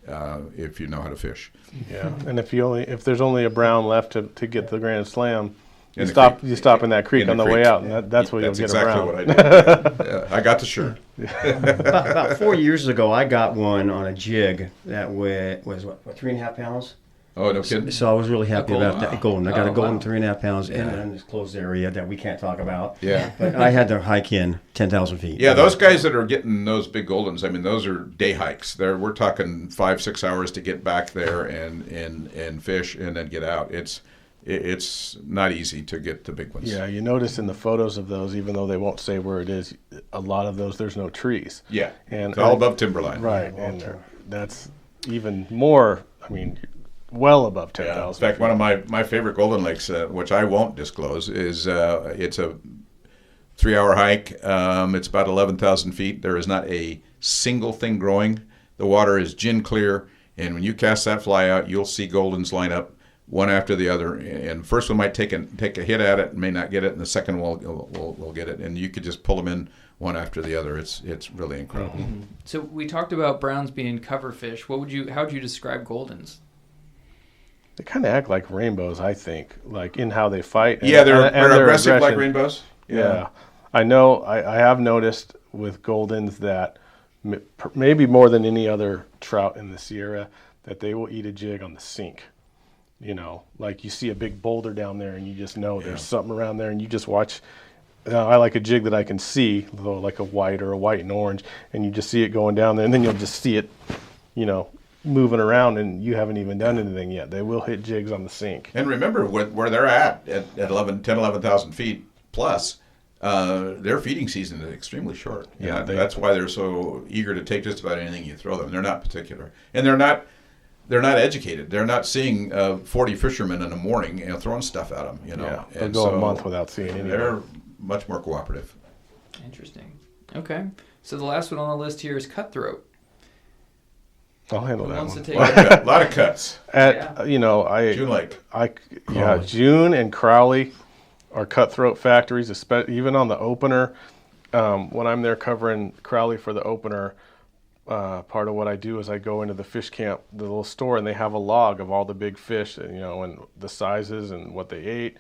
if you know how to fish. Yeah, and if there's only a brown left to get the Grand Slam, you stop in that creek on the way out, and that's where you'll get a brown. That's exactly what I did. I got the shirt. About 4 years ago, I got one on a jig that was 3.5 pounds. Oh, no kidding. So I was really happy about that golden. I got a golden 3.5 pounds in this closed area that we can't talk about. Yeah. But I had to hike in 10,000 feet. Yeah, those guys that are getting those big goldens, I mean, those are day hikes. We're talking 5-6 hours to get back there and fish and then get out. It's not easy to get the big ones. Yeah, you notice in the photos of those, even though they won't say where it is, a lot of those there's no trees. Yeah, and it's all above timberline. Right, and that's even more. I mean, well above 10,000. In fact, one of my favorite golden lakes, which I won't disclose, is it's a 3-hour hike. It's about 11,000 feet. There is not a single thing growing. The water is gin clear, and when you cast that fly out, you'll see goldens line up one after the other. And the first one might take a hit at it and may not get it, and the second will get it. And you could just pull them in one after the other. It's really incredible. Mm-hmm. So we talked about browns being cover fish. How would you describe goldens? They kind of act like rainbows, I think, like in how they fight. They're their aggressive aggression. like rainbows. Yeah. I know. I have noticed with goldens that maybe more than any other trout in the Sierra, that they will eat a jig on the sink. You know, like you see a big boulder down there and you just know there's something around there, and you just watch. I like a jig that I can see, like a white or a white and orange, and you just see it going down there, and then you'll just see it, moving around, and you haven't even done anything yet. They will hit jigs on the sink. And remember where they're at 11,000 feet plus, their feeding season is extremely short. Yeah, that's why they're so eager to take just about anything you throw them. They're not particular, and they're not educated. They're not seeing 40 fishermen in the morning, throwing stuff at them. They'll go a month without seeing anything. They're much more cooperative. Interesting. Okay. So the last one on the list here is cutthroat. I'll handle Who that wants one. to take it? A lot of cuts. June Lake. June and Crowley are cutthroat factories, even on the opener. When I'm there covering Crowley for the opener, part of what I do is I go into the fish camp, the little store, and they have a log of all the big fish, and the sizes and what they ate,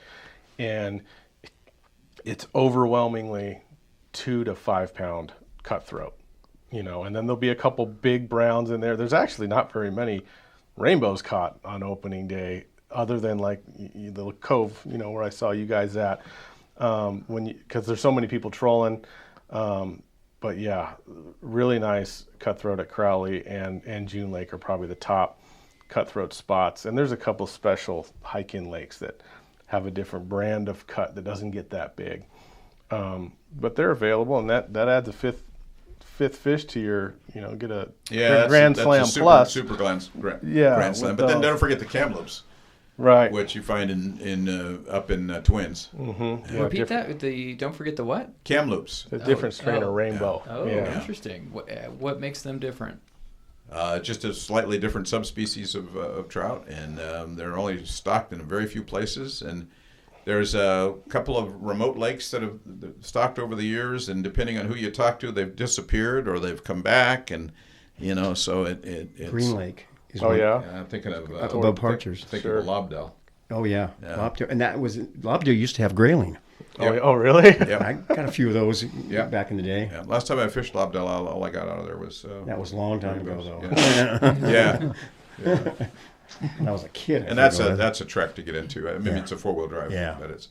and it's overwhelmingly 2 to 5 pound cutthroat. And then there'll be a couple big browns in there. There's actually not very many rainbows caught on opening day, other than like the cove, where I saw you guys at, because there's so many people trolling. But yeah, really nice cutthroat at Crowley and June Lake are probably the top cutthroat spots. And there's a couple special hike-in lakes that have a different brand of cut that doesn't get that big. But they're available, and that adds a fifth fish to your, get a Grand Slam plus. Super Grand Yeah, Slam. But then don't forget the kamloops, right? Which you find up in Twins. Mm-hmm. Repeat that. Don't forget the what? Kamloops. A different strain of rainbow. Oh, yeah. Interesting. What makes them different? Just a slightly different subspecies of trout, and they're only stocked in very few places. And there's a couple of remote lakes that have stocked over the years, and depending on who you talk to, they've disappeared or they've come back, and so it's Green Lake. Oh yeah. I'm thinking of above Parchers. Thinking of Lobdell. Oh yeah. Lobdell, and Lobdell used to have grayling. Oh really? Yep. I got a few of those back in the day. Yeah. Last time I fished Lobdell, all I got out of there was That was a long time ago, though. Yeah. When I was a kid. And that's a trek to get into. I mean, it's a 4-wheel drive, but it's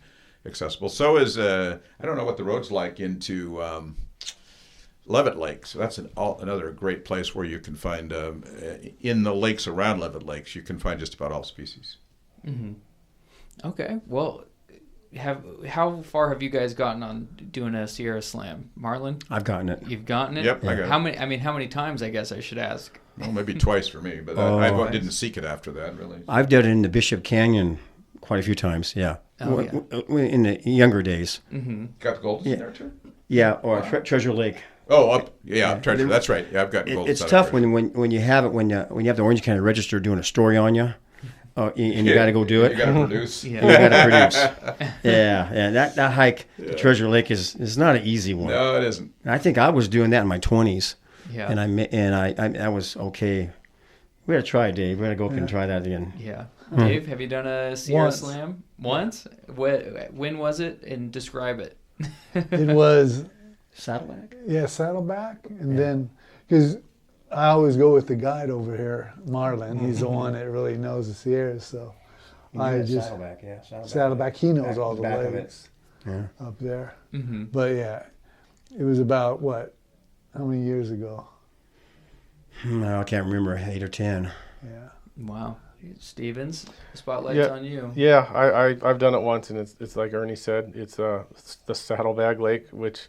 accessible. So is I don't know what the road's like into Leavitt Lake. So that's another great place where you can find in the lakes around Leavitt Lakes, you can find just about all species. Mm-hmm. Okay. Well, how far have you guys gotten on doing a Sierra Slam, Marlon? I've gotten it. You've gotten it. Yep, I got it. How many times? I guess I should ask. Well, maybe twice for me, but I didn't seek it after that, really. I've done it in the Bishop Canyon quite a few times, yeah. Oh, in the younger days. Mm-hmm. Got the goldens in there, too? Yeah, or Treasure Lake. Oh, Treasure. That's right. Yeah, I've got goldens. It's tough when you have when you have the Orange County Register doing a story on you. And you got to go do it. You got to produce. You got to produce. Yeah. That hike to Treasure Lake is not an easy one. No, it isn't. I think I was doing that in my 20s. Yeah. And I was okay. We got to try it, Dave. We got to go up and try that again. Yeah. Dave, have you done a Sierra Once. Slam? Once? When was it? And describe it. It was, Saddleback? Saddleback. And then, because I always go with the guide over here, Marlon. He's the one that really knows the Sierras. So Saddleback, Saddleback, he knows all the back of it. lakes up there. Mm-hmm. But yeah, it was about how many years ago? I can't remember, 8 or 10. Yeah. Wow. Stevens, spotlight's on you. Yeah, I've done it once, and it's like Ernie said, it's the Saddlebag Lake, which,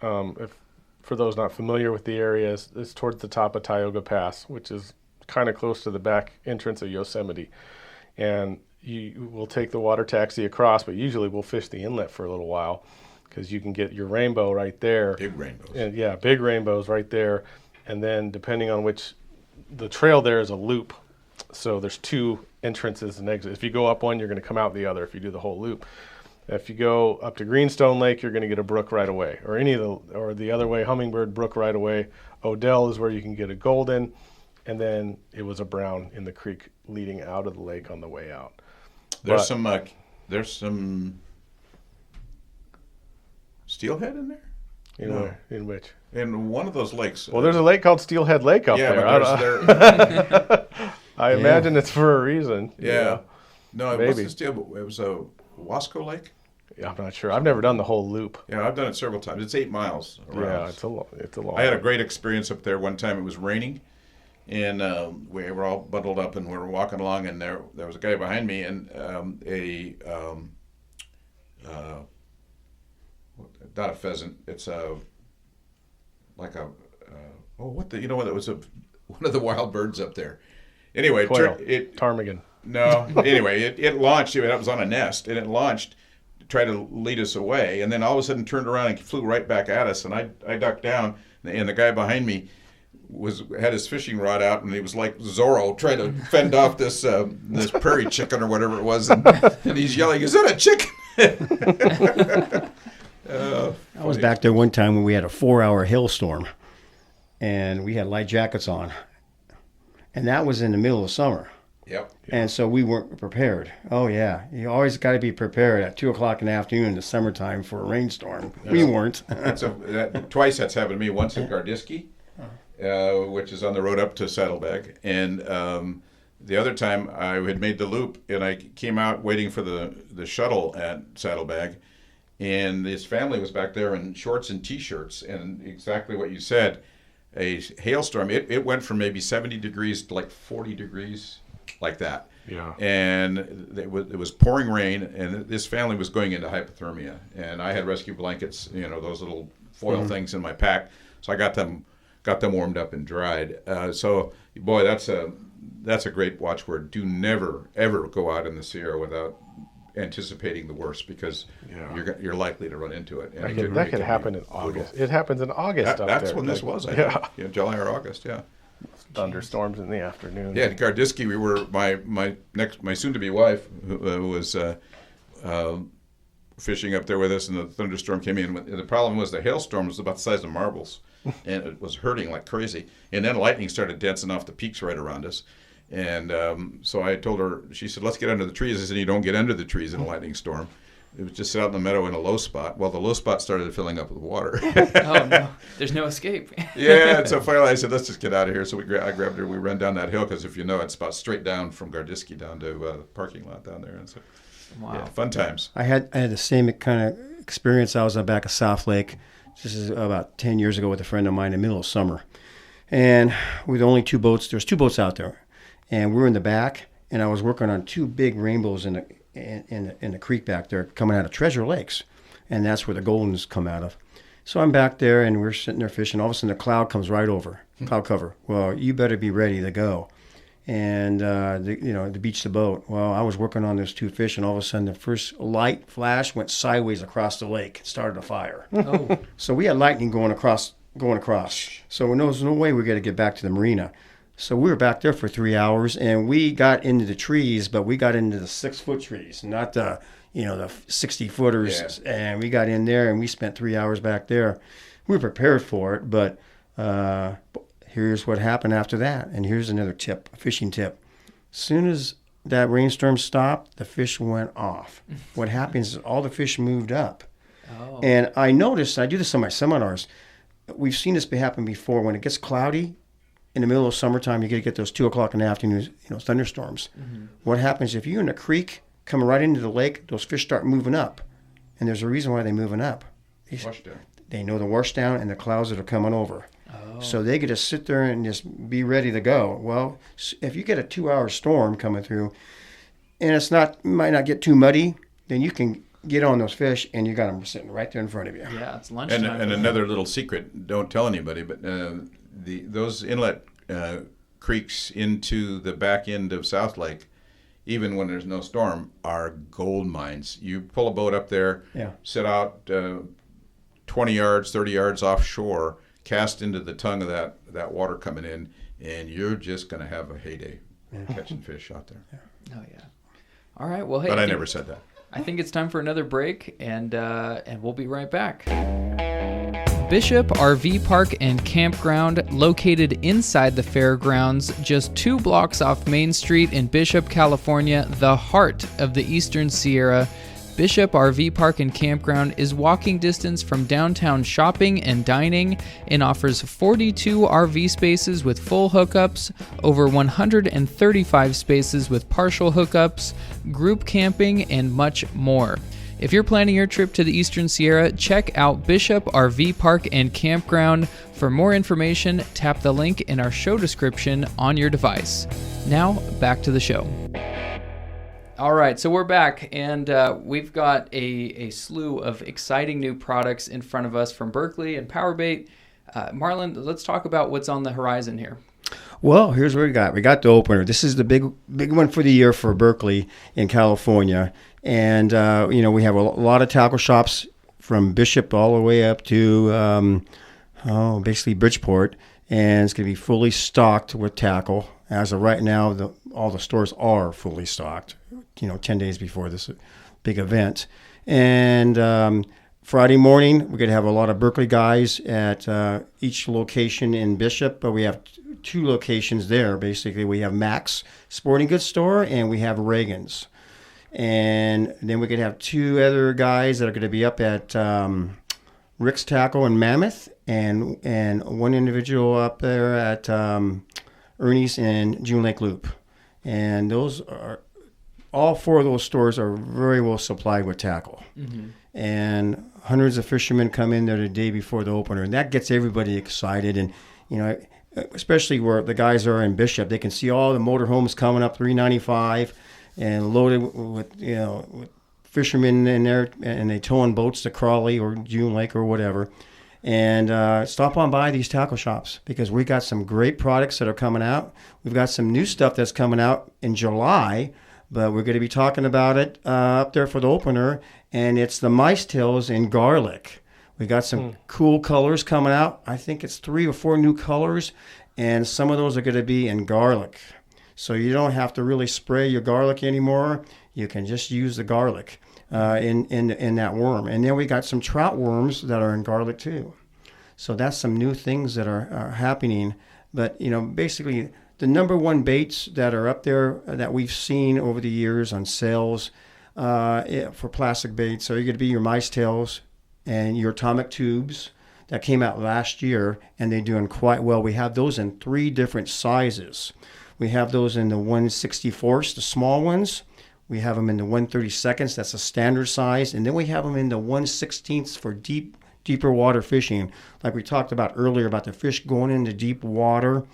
if for those not familiar with the area, is towards the top of Tioga Pass, which is kind of close to the back entrance of Yosemite. And you will take the water taxi across, but usually we'll fish the inlet for a little while because you can get your rainbow right there. Big rainbows. And big rainbows right there. And then depending on the trail there is a loop. So there's 2 entrances and exits. If you go up one, you're going to come out the other if you do the whole loop. If you go up to Greenstone Lake, you're going to get a brook right away, or the other way, Hummingbird Brook right away. Odell is where you can get a golden, and then it was a brown in the creek leading out of the lake on the way out. There's some steelhead in there. In which? In one of those lakes. Well, there's a lake called Steelhead Lake up there. But I imagine it's for a reason. Yeah. No, it Maybe. wasn't it was a Wasco Lake. Yeah, I'm not sure. I've never done the whole loop. Yeah, I've done it several times. It's 8 miles around. Yeah, it's a long. I had a great experience up there one time. It was raining, and we were all bundled up, and we were walking along, and there was a guy behind me, and not a pheasant. It's like a what was one of the wild birds up there. Anyway, Quail. Ptarmigan. No. Anyway, it launched. It was on a nest, and it launched try to lead us away, and then all of a sudden turned around and flew right back at us. And I ducked down, and the guy behind me had his fishing rod out, and he was like Zorro trying to fend off this prairie chicken or whatever it was, and he's yelling, "Is that a chicken?" I was back there one time when we had a 4-hour hailstorm, and we had light jackets on, and that was in the middle of summer. Yep. And so we weren't prepared. Oh yeah, you always got to be prepared at 2:00 in the afternoon in the summertime for a rainstorm. We weren't. Twice that's happened to me. Once in Gardiski, which is on the road up to Saddlebag, and the other time I had made the loop, and I came out waiting for the shuttle at Saddlebag, and his family was back there in shorts and T-shirts, and exactly what you said, a hailstorm. It went from maybe 70 degrees to like 40 degrees. Like that. Yeah. And it was pouring rain, and this family was going into hypothermia. And I had rescue blankets, those little foil things in my pack. So I got them warmed up and dried. So, boy, that's a great watchword. Do never, ever go out in the Sierra without anticipating the worst, because you're likely to run into it. And that could happen in August. It happens in August up that's there. when this was, I think. July or August, yeah. Thunderstorms in the afternoon. Yeah, at Gardiski, we were my soon-to-be wife was fishing up there with us, and the thunderstorm came in. The problem was the hailstorm was about the size of marbles, and it was hurting like crazy. And then lightning started dancing off the peaks right around us. And so I told her, she said, "Let's get under the trees." I said, "You don't get under the trees in a lightning storm. It was just sit out in the meadow in a low spot." Well, the low spot started filling up with water. Oh, no. There's no escape. Yeah, and so finally I said, "Let's just get out of here." So I grabbed her. We ran down that hill, because if you know, it's about straight down from Gardiski down to the parking lot down there. And so, Wow. Yeah, fun times. I had the same kind of experience. I was on the back of South Lake. This is about 10 years ago with a friend of mine in the middle of summer. And with only 2 boats, there's 2 boats out there. And we were in the back, and I was working on 2 big rainbows in the creek back there coming out of Treasure Lakes. And that's where the Goldens come out of. So I'm back there, and we're sitting there fishing. All of a sudden, the cloud comes right over, cloud cover. Well, you better be ready to go. And, to beach the boat. Well, I was working on those 2 fish, and all of a sudden, the first light flash went sideways across the lake and started a fire. Oh. So we had lightning going across. So there was no way we were going to get back to the marina. So we were back there for 3 hours, and we got into the trees, but we got into the 6-foot trees, not the 60-footers. Yeah. And we got in there, and we spent 3 hours back there. We were prepared for it, but here's what happened after that. And here's another tip, a fishing tip. As soon as that rainstorm stopped, the fish went off. What happens is all the fish moved up. Oh. And I noticed, I do this on my seminars, we've seen this happen before. When it gets cloudy, in the middle of summertime, you get those 2:00 in the afternoon, thunderstorms. Mm-hmm. What happens if you're in a creek coming right into the lake? Those fish start moving up, and there's a reason why they're moving up. They know the wash down and the clouds that are coming over. Oh. So they get to sit there and just be ready to go. Well, if you get a 2-hour storm coming through, and might not get too muddy, then you can get on those fish, and you got them sitting right there in front of you. Yeah, it's lunchtime. And another little secret, don't tell anybody, but those inlet creeks into the back end of South Lake, even when there's no storm, are gold mines. You pull a boat up there, sit out 20 yards, 30 yards offshore, cast into the tongue of that water coming in, and you're just going to have a heyday catching fish out there. Yeah. Oh, yeah. All right, well, hey. But I never said that. I think it's time for another break, and we'll be right back. Bishop RV Park and Campground, located inside the fairgrounds, just 2 blocks off Main Street in Bishop, California, the heart of the Eastern Sierra. Bishop RV Park and Campground is walking distance from downtown shopping and dining and offers 42 RV spaces with full hookups, over 135 spaces with partial hookups, group camping, and much more. If you're planning your trip to the Eastern Sierra, check out Bishop RV Park and Campground. For more information, tap the link in our show description on your device. Now, back to the show. All right, so we're back, and we've got a slew of exciting new products in front of us from Berkley and Powerbait. Marlon, let's talk about what's on the horizon here. Well, here's what we got. We got the opener. This is the big one for the year for Berkeley in California. And, we have a lot of tackle shops from Bishop all the way up to basically Bridgeport. And it's going to be fully stocked with tackle. As of right now, all the stores are fully stocked, 10 days before this big event. And Friday morning, we're going to have a lot of Berkeley guys at each location in Bishop, but we have two locations there. Basically, we have Mac's Sporting Goods Store and we have Reagan's. And then we could have two other guys that are going to be up at Rick's Tackle in Mammoth, and one individual up there at Ernie's in June Lake Loop. And those are all four of those stores are very well supplied with tackle. Mm-hmm. And hundreds of fishermen come in there the day before the opener, and that gets everybody excited. And especially where the guys are in Bishop, they can see all the motorhomes coming up 395 and loaded with fishermen in there, and they towing boats to Crawley or June Lake or whatever. And stop on by these tackle shops because we got some great products that are coming out. We've got some new stuff that's coming out in July, but we're going to be talking about it up there for the opener, and it's the mice tails in garlic. We got some cool colors coming out. I think it's 3 or 4 new colors, and some of those are going to be in garlic. So you don't have to really spray your garlic anymore. You can just use the garlic in that worm. And then we got some trout worms that are in garlic too. So that's some new things that are happening. But, basically the number one baits that are up there that we've seen over the years on sales for plastic baits are going to be your mice tails and your atomic tubes that came out last year, and they're doing quite well. We have those in 3 different sizes. We have those in the 1/64, the small ones. We have them in the 1/32, that's a standard size. And then we have them in the 1/16 for deeper water fishing. Like we talked about earlier about the fish going into deep water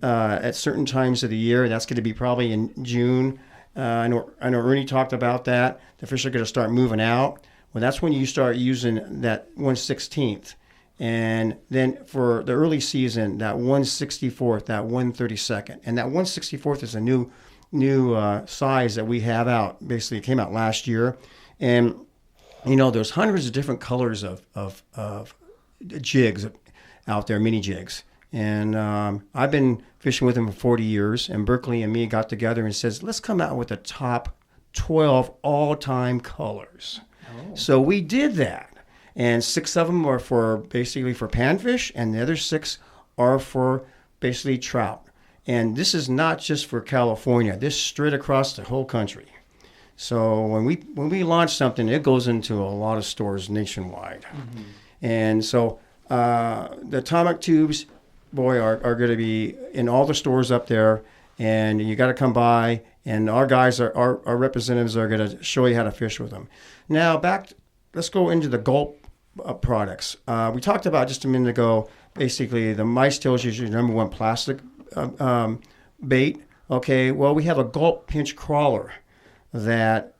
at certain times of the year. That's going to be probably in June. I know Ernie talked about that. The fish are going to start moving out. Well, that's when you start using that 1/16. And then for the early season, that 1/64, that 1/32. And that 1/64 is a new size that we have out. Basically, it came out last year. And, there's hundreds of different colors of jigs out there, mini jigs. And I've been fishing with them for 40 years. And Berkeley and me got together and says, let's come out with the top 12 all-time colors. Oh. So we did that. And 6 of them are for panfish, and the other 6 are for basically trout. And this is not just for California. This is straight across the whole country. So when we launch something, it goes into a lot of stores nationwide. Mm-hmm. And so the atomic tubes, boy, are going to be in all the stores up there. And you got to come by, and our guys, our representatives are going to show you how to fish with them. Now let's go into the gulp products. We talked about just a minute ago, basically the mice tails is your number one plastic bait. Okay, well, we have a gulp pinch crawler that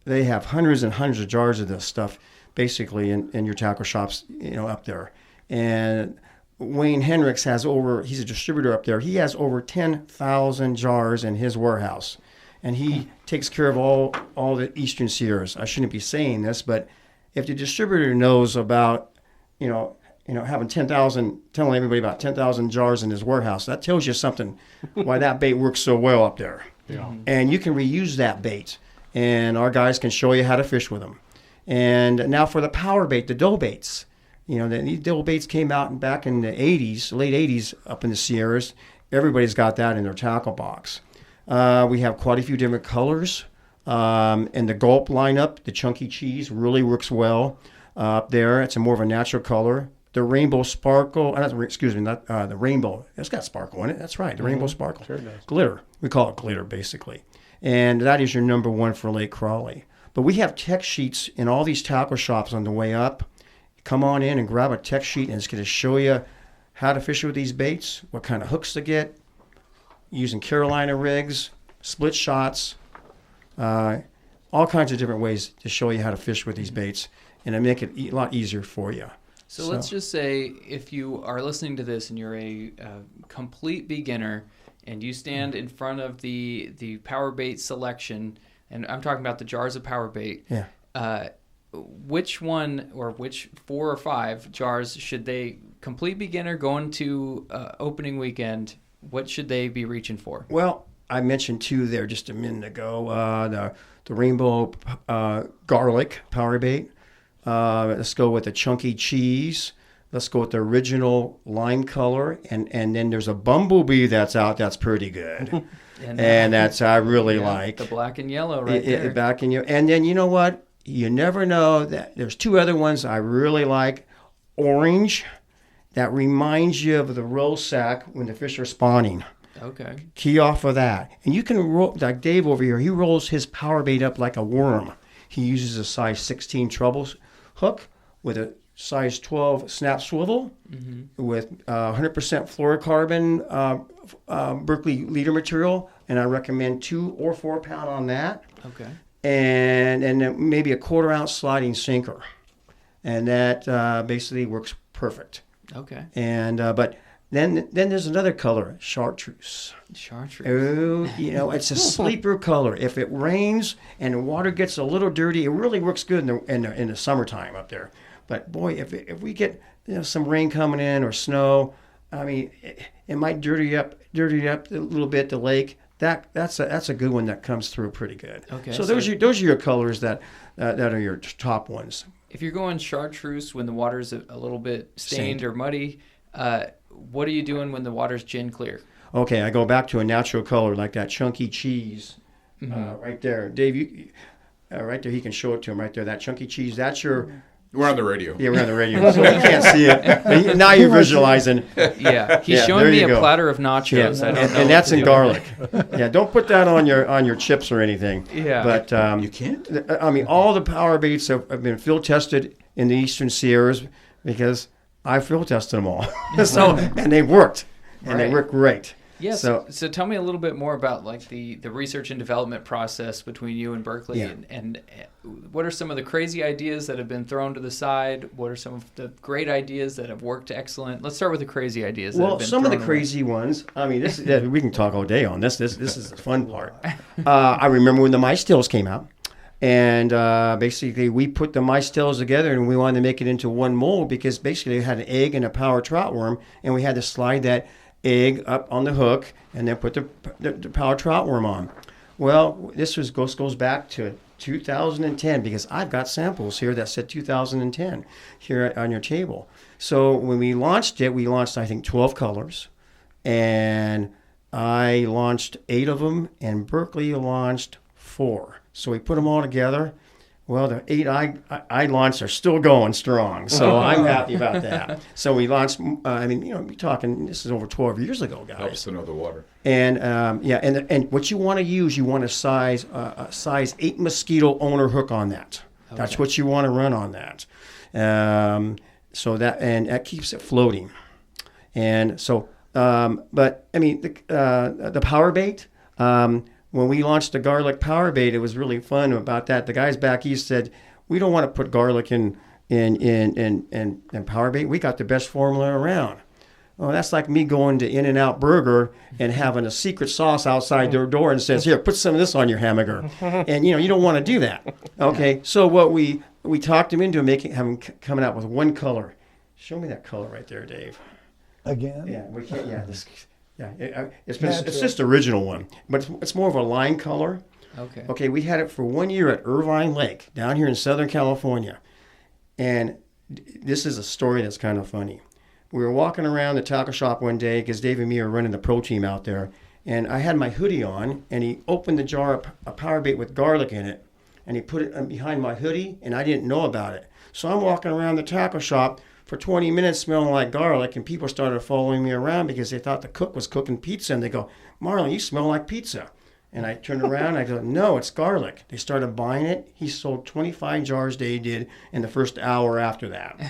they have hundreds and hundreds of jars of this stuff basically in your tackle shops, up there. And Wayne Hendricks he's a distributor up there. He has over 10,000 jars in his warehouse. And he takes care of all the Eastern Sierras. I shouldn't be saying this, but if the distributor knows about, having telling everybody about 10,000 jars in his warehouse, that tells you something why that bait works so well up there. Yeah. And you can reuse that bait, and our guys can show you how to fish with them. And now for the power bait, the dough baits. These dough baits came out back in the late 80s up in the Sierras. Everybody's got that in their tackle box. We have quite a few different colors. And the gulp lineup, the chunky cheese really works well up there. It's more of a natural color. The rainbow sparkle, the rainbow. It's got sparkle in it. That's right, the rainbow sparkle. Sure does. Glitter. We call it glitter, basically. And that is your number one for Lake Crawley. But we have tech sheets in all these tackle shops on the way up. Come on in and grab a tech sheet, and it's going to show you how to fish with these baits, what kind of hooks to get, using Carolina rigs, split shots, all kinds of different ways to show you how to fish with these baits and to make it a lot easier for you. So let's just say if you are listening to this and you're a complete beginner and you stand in front of the power bait selection, and I'm talking about the jars of power bait. Yeah. Which one or which 4 or 5 jars should they, complete beginner going to opening weekend, what should they be reaching for? Well, I mentioned 2 there just a minute ago. The rainbow garlic power bait. Let's go with the chunky cheese. Let's go with the original lime color. And then there's a bumblebee that's out that's pretty good. and that's I really like. The black and yellow right there. Black and yellow. And then you know what? You never know that there's 2 other ones I really like. Orange, that reminds you of the roll sack when the fish are spawning. Okay. Key off of that. And you can roll, like Dave over here, he rolls his power bait up like a worm. He uses a size 16 treble hook with a size 12 snap swivel with 100% fluorocarbon Berkeley leader material. And I recommend 2 or 4 pound on that. Okay. And then maybe a 1/4 ounce sliding sinker. And that basically works perfect. Okay. And but then there's another color, chartreuse. Chartreuse. Oh, it's a sleeper color. If it rains and the water gets a little dirty, it really works good in the summertime up there. But boy, if we get some rain coming in or snow, I mean, it might dirty up a little bit the lake. That's a good one that comes through pretty good. Okay. So those are your colors that are your top ones. If you're going chartreuse when the water's a little bit stained or muddy, what are you doing when the water's gin clear? Okay, I go back to a natural color like that chunky cheese right there. Dave, right there, he can show it to him right there. That chunky cheese, that's your... We're on the radio. Yeah, we're on the radio, so you can't see it. But now you're visualizing. Yeah, he's showing me a platter of nachos. Yeah. I don't know and that's in do. garlic. Yeah, don't put that on your chips or anything. Yeah. But You can't? I mean, all the power baits have been field tested in the Eastern Sierras because I field tested them all. And they worked. And they work great. Yes. So tell me a little bit more about like the research and development process between you and Berkeley, and what are some of the crazy ideas that have been thrown to the side? What are some of the great ideas that have worked excellent? Let's start with the crazy ideas. Well, some of the crazy ones. I mean, we can talk all day on this. This is the fun part. I remember when the mice tails came out. And basically, we put the mice tails together, and we wanted to make it into one mold because basically it had an egg and a power trout worm, and we had to slide that egg up on the hook and then put the power trout worm on. Well, this goes back to 2010 because I've got samples here that said 2010 here on your table. So when we launched I think 12 colors, and I launched 8 of them, and Berkeley launched 4. So we put them all together. Well, the 8 I launched are still going strong, so I'm happy about that. So we launched. We're talking. This is over 12 years ago, guys. Helps to know the water. And and what you want to use, you want a size 8 mosquito owner hook on that. Okay. That's what you want to run on that. So that keeps it floating. And so, but I mean the power bait. When we launched the garlic power bait, it was really fun about that. The guys back east said, we don't want to put garlic in power bait. We got the best formula around. Well, that's like me going to In-N-Out Burger and having a secret sauce outside their door and says, here, put some of this on your hamburger. And, you don't want to do that. Okay, so what we talked them into coming out with one color. Show me that color right there, Dave. Again? Yeah, we can't, it's just the original one, but it's more of a lime color. Okay, we had it for 1 year at Irvine Lake down here in Southern California. And this is a story that's kind of funny. We were walking around the tackle shop one day because Dave and me are running the pro team out there. And I had my hoodie on, and he opened the jar of a power bait with garlic in it, and he put it behind my hoodie, and I didn't know about it. So I'm walking around the tackle shop for 20 minutes smelling like garlic, and people started following me around because they thought the cook was cooking pizza, and they go, Marlon, you smell like pizza. And I turned around, and I go, no, it's garlic. They started buying it. He sold 25 jars Dave did in the first hour after that.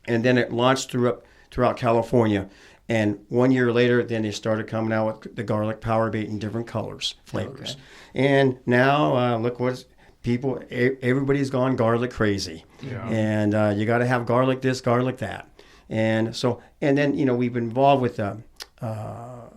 And then it launched throughout California. And 1 year later, then they started coming out with the garlic power bait in different colors, flavors. Okay. And now, look what's everybody's gone garlic crazy. Yeah. And you got to have garlic this, garlic that. And so, and then, we've been involved with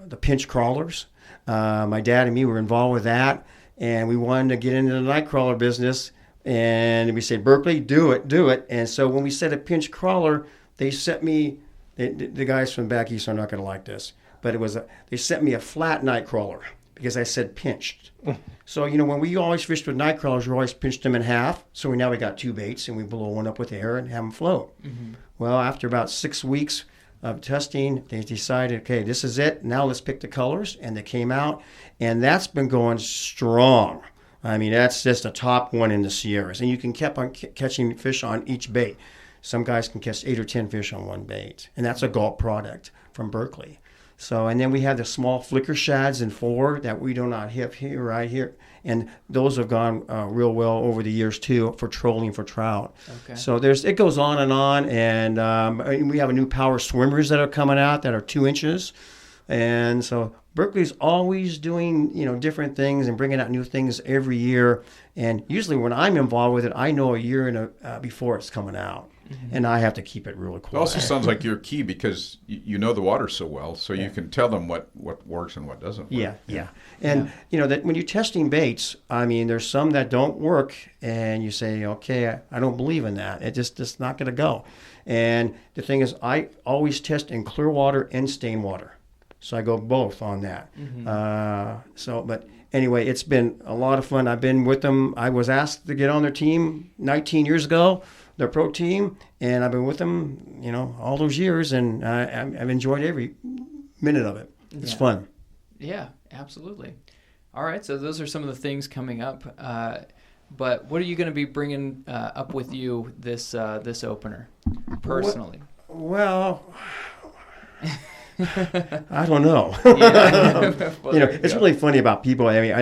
the pinch crawlers. My dad and me were involved with that, and we wanted to get into the night crawler business. And we said, Berkeley, do it. And so when we said a pinch crawler, they sent me, the guys from back east are not going to like this, but they sent me a flat night crawler because I said pinched. So, when we always fished with night crawlers, we always pinched them in half. So now we got two baits, and we blow one up with air and have them float. Mm-hmm. Well, after about 6 weeks of testing, they decided, okay, this is it. Now let's pick the colors. And they came out, and that's been going strong. I mean, that's just the top one in the Sierras. And you can keep on catching fish on each bait. Some guys can catch 8 or 10 fish on one bait. And that's a Gulp product from Berkeley. So, and then we have the small flicker shads in 4 that we do not have here, right here. And those have gone real well over the years, too, for trolling for trout. Okay. So it goes on. And we have a new power swimmers that are coming out that are 2 inches. And so Berkeley's always doing, different things and bringing out new things every year. And usually when I'm involved with it, I know a year before it's coming out. Mm-hmm. And I have to keep it really quiet. It also sounds like you're key because you know the water so well, so you can tell them what works and what doesn't work. Yeah. And, that when you're testing baits, I mean, there's some that don't work, and you say, okay, I don't believe in that. It's not going to go. And the thing is, I always test in clear water and stain water. So I go both on that. Mm-hmm. But anyway, it's been a lot of fun. I've been with them. I was asked to get on their team 19 years ago, their pro team, and I've been with them, all those years, and I've enjoyed every minute of it. It's fun. Yeah, absolutely. All right, so those are some of the things coming up. But what are you going to be bringing up with you this opener, personally? Well, I don't know. It's really funny about people. I mean,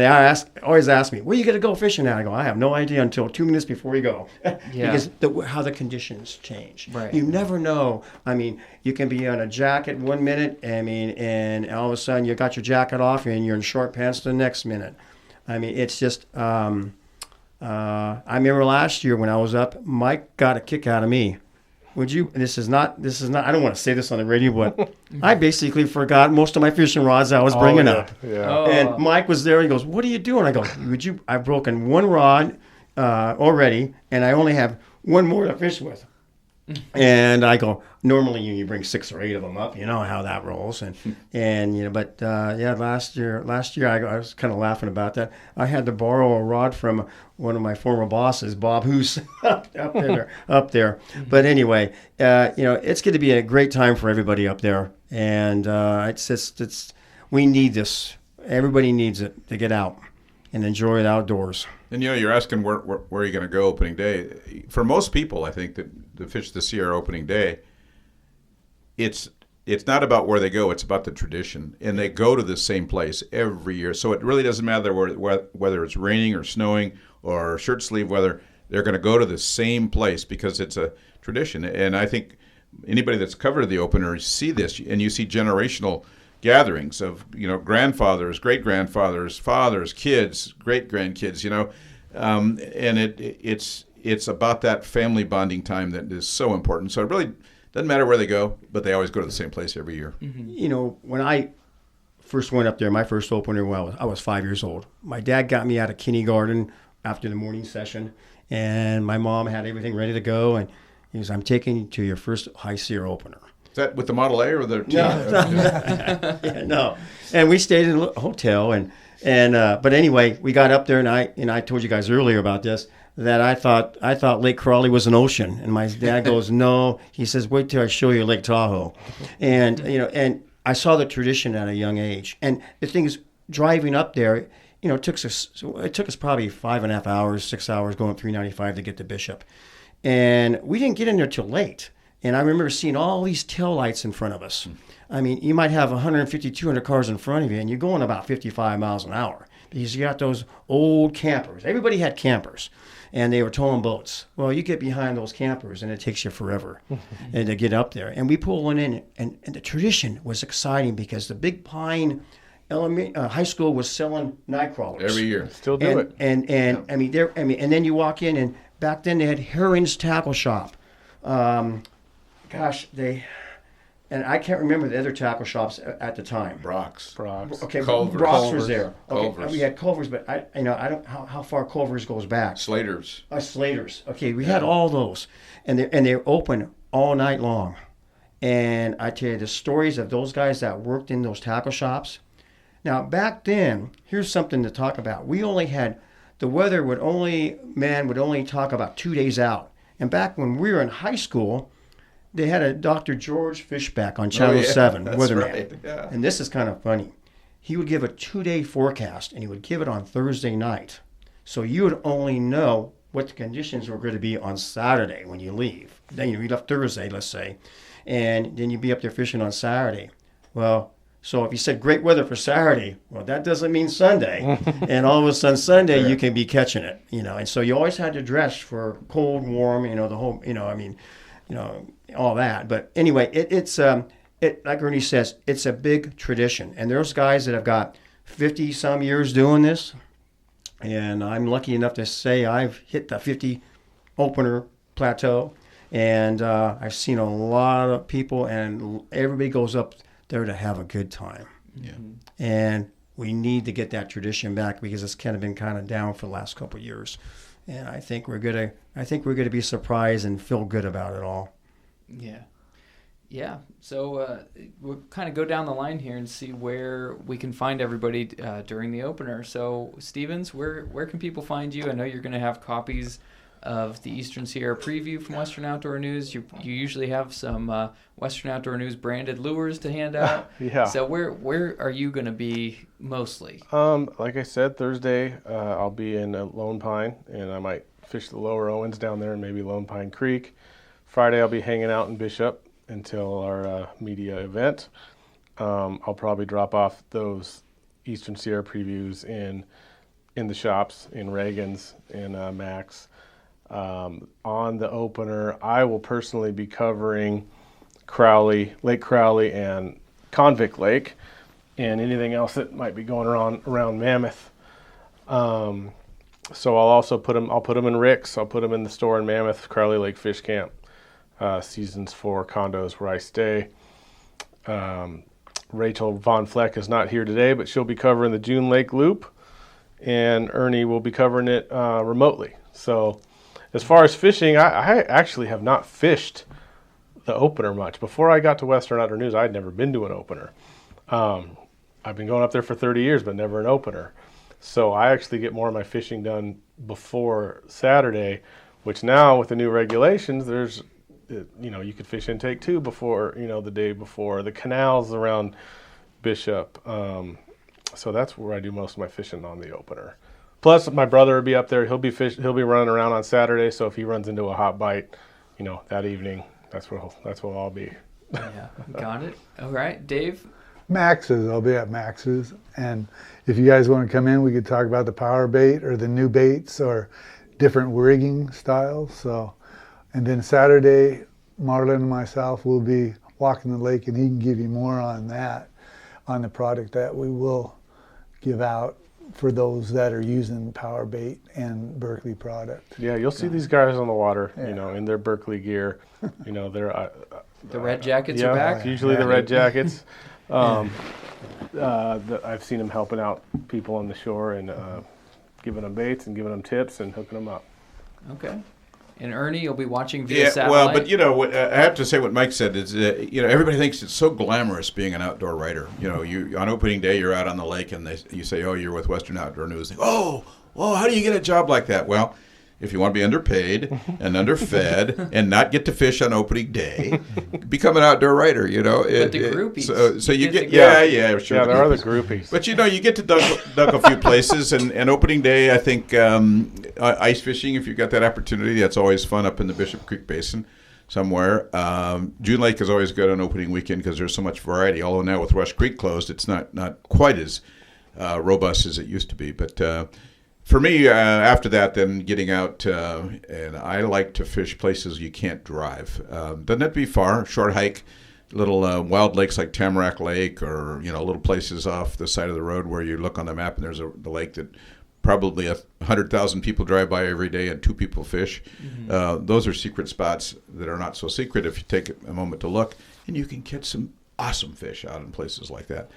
always ask me, where are you going to go fishing at? I go, I have no idea until 2 minutes before we go. Because how the conditions change. Right. You never know. I mean, you can be on a jacket 1 minute, and all of a sudden you got your jacket off and you're in short pants the next minute. I mean, it's just, I remember last year when I was up, Mike got a kick out of me. This is not, I don't want to say this on the radio, but I basically forgot most of my fishing rods I was bringing up. Yeah. Oh. And Mike was there, and he goes, what are you doing? I go, I've broken one rod already, and I only have one more to fish with. And I go, normally you bring 6 or 8 of them up, you know how that rolls. But last year I was kind of laughing about that. I had to borrow a rod from one of my former bosses, Bob Hoos, up there. Mm-hmm. But anyway, it's going to be a great time for everybody up there. And we need this. Everybody needs it to get out and enjoy it outdoors. And you're asking where are you going to go opening day? For most people, I think that to fish the Sierra opening day, it's not about where they go; it's about the tradition, and they go to the same place every year. So it really doesn't matter whether it's raining or snowing or shirt sleeve weather. They're going to go to the same place because it's a tradition. And I think anybody that's covered the opener see this, and you see generational gatherings of grandfathers, great grandfathers, fathers, kids, great grandkids, and it's about that family bonding time that is so important. So it really doesn't matter where they go, but they always go to the same place every year. Mm-hmm. When I first went up there, my first opener, I was 5 years old. My dad got me out of kindergarten after the morning session, and my mom had everything ready to go, and he was, I'm taking you to your first High Sierra opener. Is that with the Model A or the T? No. And we stayed in a hotel, but anyway, we got up there, and I told you guys earlier about this, that I thought Lake Crawley was an ocean, and my dad goes, no. He says, wait till I show you Lake Tahoe, and and I saw the tradition at a young age. And the thing is, driving up there, it took us probably 5.5 hours, 6 hours going 395 to get to Bishop, and we didn't get in there till late. And I remember seeing all these tail lights in front of us. I mean, you might have 150, 200 cars in front of you, and you're going about 55 miles an hour because you got those old campers. Everybody had campers, and they were towing boats. Well, you get behind those campers, and it takes you forever and to get up there. And we pull one in, and the tradition was exciting because the Big Pine High School was selling night crawlers every year. Still do it. And then you walk in, and back then they had Herring's Tackle Shop. and I can't remember the other tackle shops at the time. Brock's. Okay, Culver's. Brock's was there. Okay, Culver's. we had Culver's, but I don't how far Culver's goes back. Slater's. Slater's. Okay, we had all those, and they're open all night long. And I tell you, the stories of those guys that worked in those tackle shops. Now, back then, here's something to talk about. We only had, the weather would only talk about 2 days out. And back when we were in high school, they had a Dr. George Fishback on Channel 7, that's weatherman. right, yeah. And this is kind of funny. He would give a 2-day forecast, and he would give it on Thursday night. So you would only know what the conditions were going to be on Saturday when you leave. Then you left Thursday, let's say, and then you'd be up there fishing on Saturday. Well, so if you said great weather for Saturday, well, that doesn't mean Sunday. And all of a sudden Sunday you can be catching it, And so you always had to dress for cold, warm, the whole, all that. But anyway, it's like Ernie says, it's a big tradition. And there's guys that have got 50 some years doing this. And I'm lucky enough to say I've hit the 50 opener plateau. And I've seen a lot of people, and everybody goes up there to have a good time. Yeah. And we need to get that tradition back because it's kind of been down for the last couple of years. And I think we're gonna be surprised and feel good about it all. Yeah. So we'll kind of go down the line here and see where we can find everybody during the opener. So Stevens, where can people find you? I know you're going to have copies of the Eastern Sierra preview from Western Outdoor News. You usually have some Western Outdoor News branded lures to hand out. Yeah. So where are you going to be mostly? Like I said, Thursday I'll be in Lone Pine, and I might fish the lower Owens down there and maybe Lone Pine Creek. Friday I'll be hanging out in Bishop until our media event. I'll probably drop off those Eastern Sierra previews in the shops, in Reagan's, in Max. On the opener, I will personally be covering Lake Crowley and Convict Lake, and anything else that might be going around Mammoth. So I'll also put them in Rick's. I'll put them in the store in Mammoth, Crowley Lake Fish Camp, Seasons 4 condos where I stay. Rachel Von Fleck is not here today, but she'll be covering the June Lake Loop, and Ernie will be covering it remotely. So as far as fishing, I actually have not fished the opener much. Before I got to Western Outdoor News, I had never been to an opener. I've been going up there for 30 years, but never an opener. So I actually get more of my fishing done before Saturday, which now with the new regulations, there's, you could fish intake 2 before, the day before. The canals around Bishop. So that's where I do most of my fishing on the opener. Plus, my brother will be up there. He'll be running around on Saturday. So if he runs into a hot bite, that evening, that's where I'll be. Yeah, got it. All right, Dave. Max's. I'll be at Max's, and if you guys want to come in, we could talk about the power bait or the new baits or different rigging styles. So, and then Saturday, Marlon and myself will be walking the lake, and he can give you more on that, on the product that we will give out for those that are using power bait and Berkeley product. Yeah, you'll see these guys on the water, in their Berkeley gear. They're the red jackets are back. Usually the red jackets. I've seen them helping out people on the shore and giving them baits and giving them tips and hooking them up. Okay. And Ernie, you'll be watching via satellite. Well, but I have to say what Mike said is, everybody thinks it's so glamorous being an outdoor writer. You on opening day, you're out on the lake, and you say, "Oh, you're with Western Outdoor News." They go, "Oh, how do you get a job like that?" Well, if you want to be underpaid and underfed and not get to fish on opening day, become an outdoor writer. But the groupies. So you get, sure. Yeah, there are the groupies. But you get to duck a few places, and opening day, I think ice fishing, if you've got that opportunity, that's always fun up in the Bishop Creek Basin somewhere. June Lake is always good on opening weekend because there's so much variety. Although now with Rush Creek closed, it's not quite as robust as it used to be. But for me, after that, then getting out, and I like to fish places you can't drive. Doesn't have to be far, short hike, little wild lakes like Tamarack Lake, or little places off the side of the road where you look on the map and there's the lake that probably 100,000 people drive by every day and 2 people fish. Those are secret spots that are not so secret if you take a moment to look, and you can catch some awesome fish out in places like that.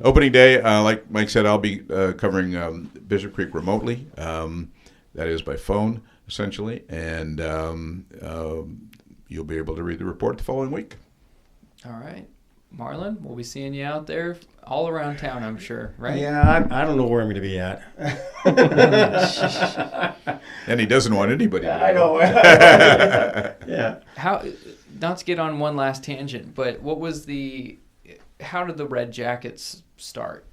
Opening day, like Mike said, I'll be covering Bishop Creek remotely. That is by phone, essentially, and you'll be able to read the report the following week. All right. Marlon, we'll be seeing you out there all around town, I'm sure, right? Yeah, I don't know where I'm going to be at. And he doesn't want anybody to I know. Yeah. How, not to get on one last tangent, but how did the Red Jackets start?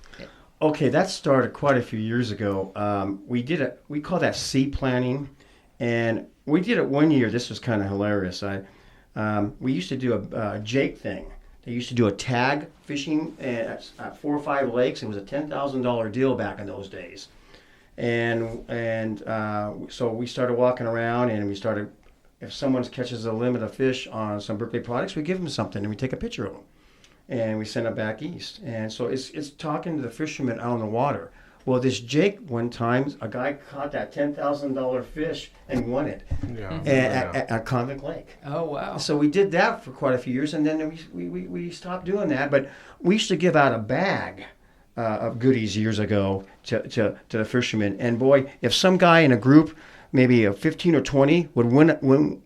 Okay, that started quite a few years ago. We call that seed planting, and we did it one year. This was kind of hilarious. We used to do a Jake thing. They used to do a tag fishing at 4 or 5 lakes. It was a $10,000 deal back in those days, and so we started walking around, and we started. If someone catches a limit of fish on some Berkeley products, we give them something, and we take a picture of them, and we send them back east. And so it's talking to the fishermen out on the water. Well, this Jake, one time, a guy caught that $10,000 fish and won it at Convict Lake. Oh, wow. So we did that for quite a few years, and then we stopped doing that. But we used to give out a bag of goodies years ago to the fishermen. And boy, if some guy in a group, maybe a 15 or 20, would win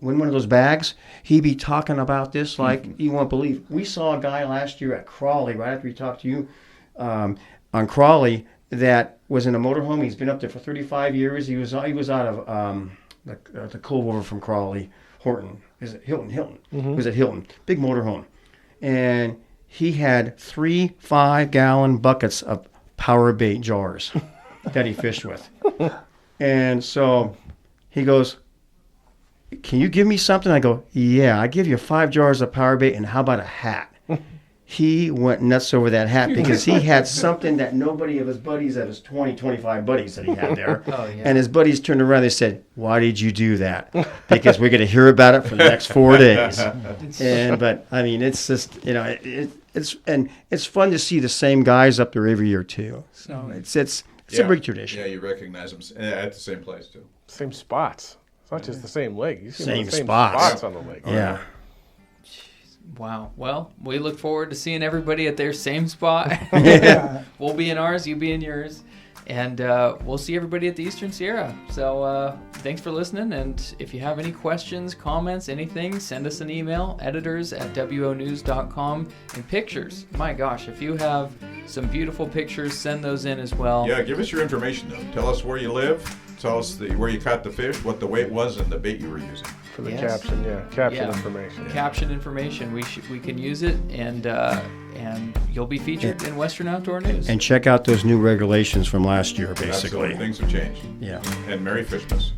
one of those bags, he'd be talking about this like you won't believe. We saw a guy last year at Crawley, right after we talked to you, on Crawley, that was in a motorhome. He's been up there for 35 years. He was out of the cove over from Crawley, Horton. Is it Hilton? He was at Hilton, big motorhome, and he had 3 5-gallon buckets of power bait jars that he fished with, and so he goes, "Can you give me something?" I go, "Yeah, I give you 5 jars of power bait, and how about a hat?" He went nuts over that hat because he had something that nobody of his buddies, of his 20, 25 buddies that he had there. Oh, yeah. And his buddies turned around and they said, "Why did you do that?" Because we're going to hear about it for the next 4 days. But I mean, it's just, it's fun to see the same guys up there every year too. So it's a big tradition. Yeah, you recognize them at the same place too. Same spots. It's not just the same lake. You see Same the same spots. on the lake. Yeah. Wow. Well, we look forward to seeing everybody at their same spot. We'll be in ours, you be in yours. And we'll see everybody at the Eastern Sierra. So thanks for listening. And if you have any questions, comments, anything, send us an email, editors@wonews.com. And pictures. My gosh, if you have some beautiful pictures, send those in as well. Yeah, give us your information though. Tell us where you live. Tell us where you caught the fish, what the weight was, and the bait you were using. For the Yes. caption, caption information. Caption information. We can use it, and you'll be featured in Western Outdoor News. And check out those new regulations from last year, basically. Absolutely. Things have changed. Yeah. And Merry Fishmas.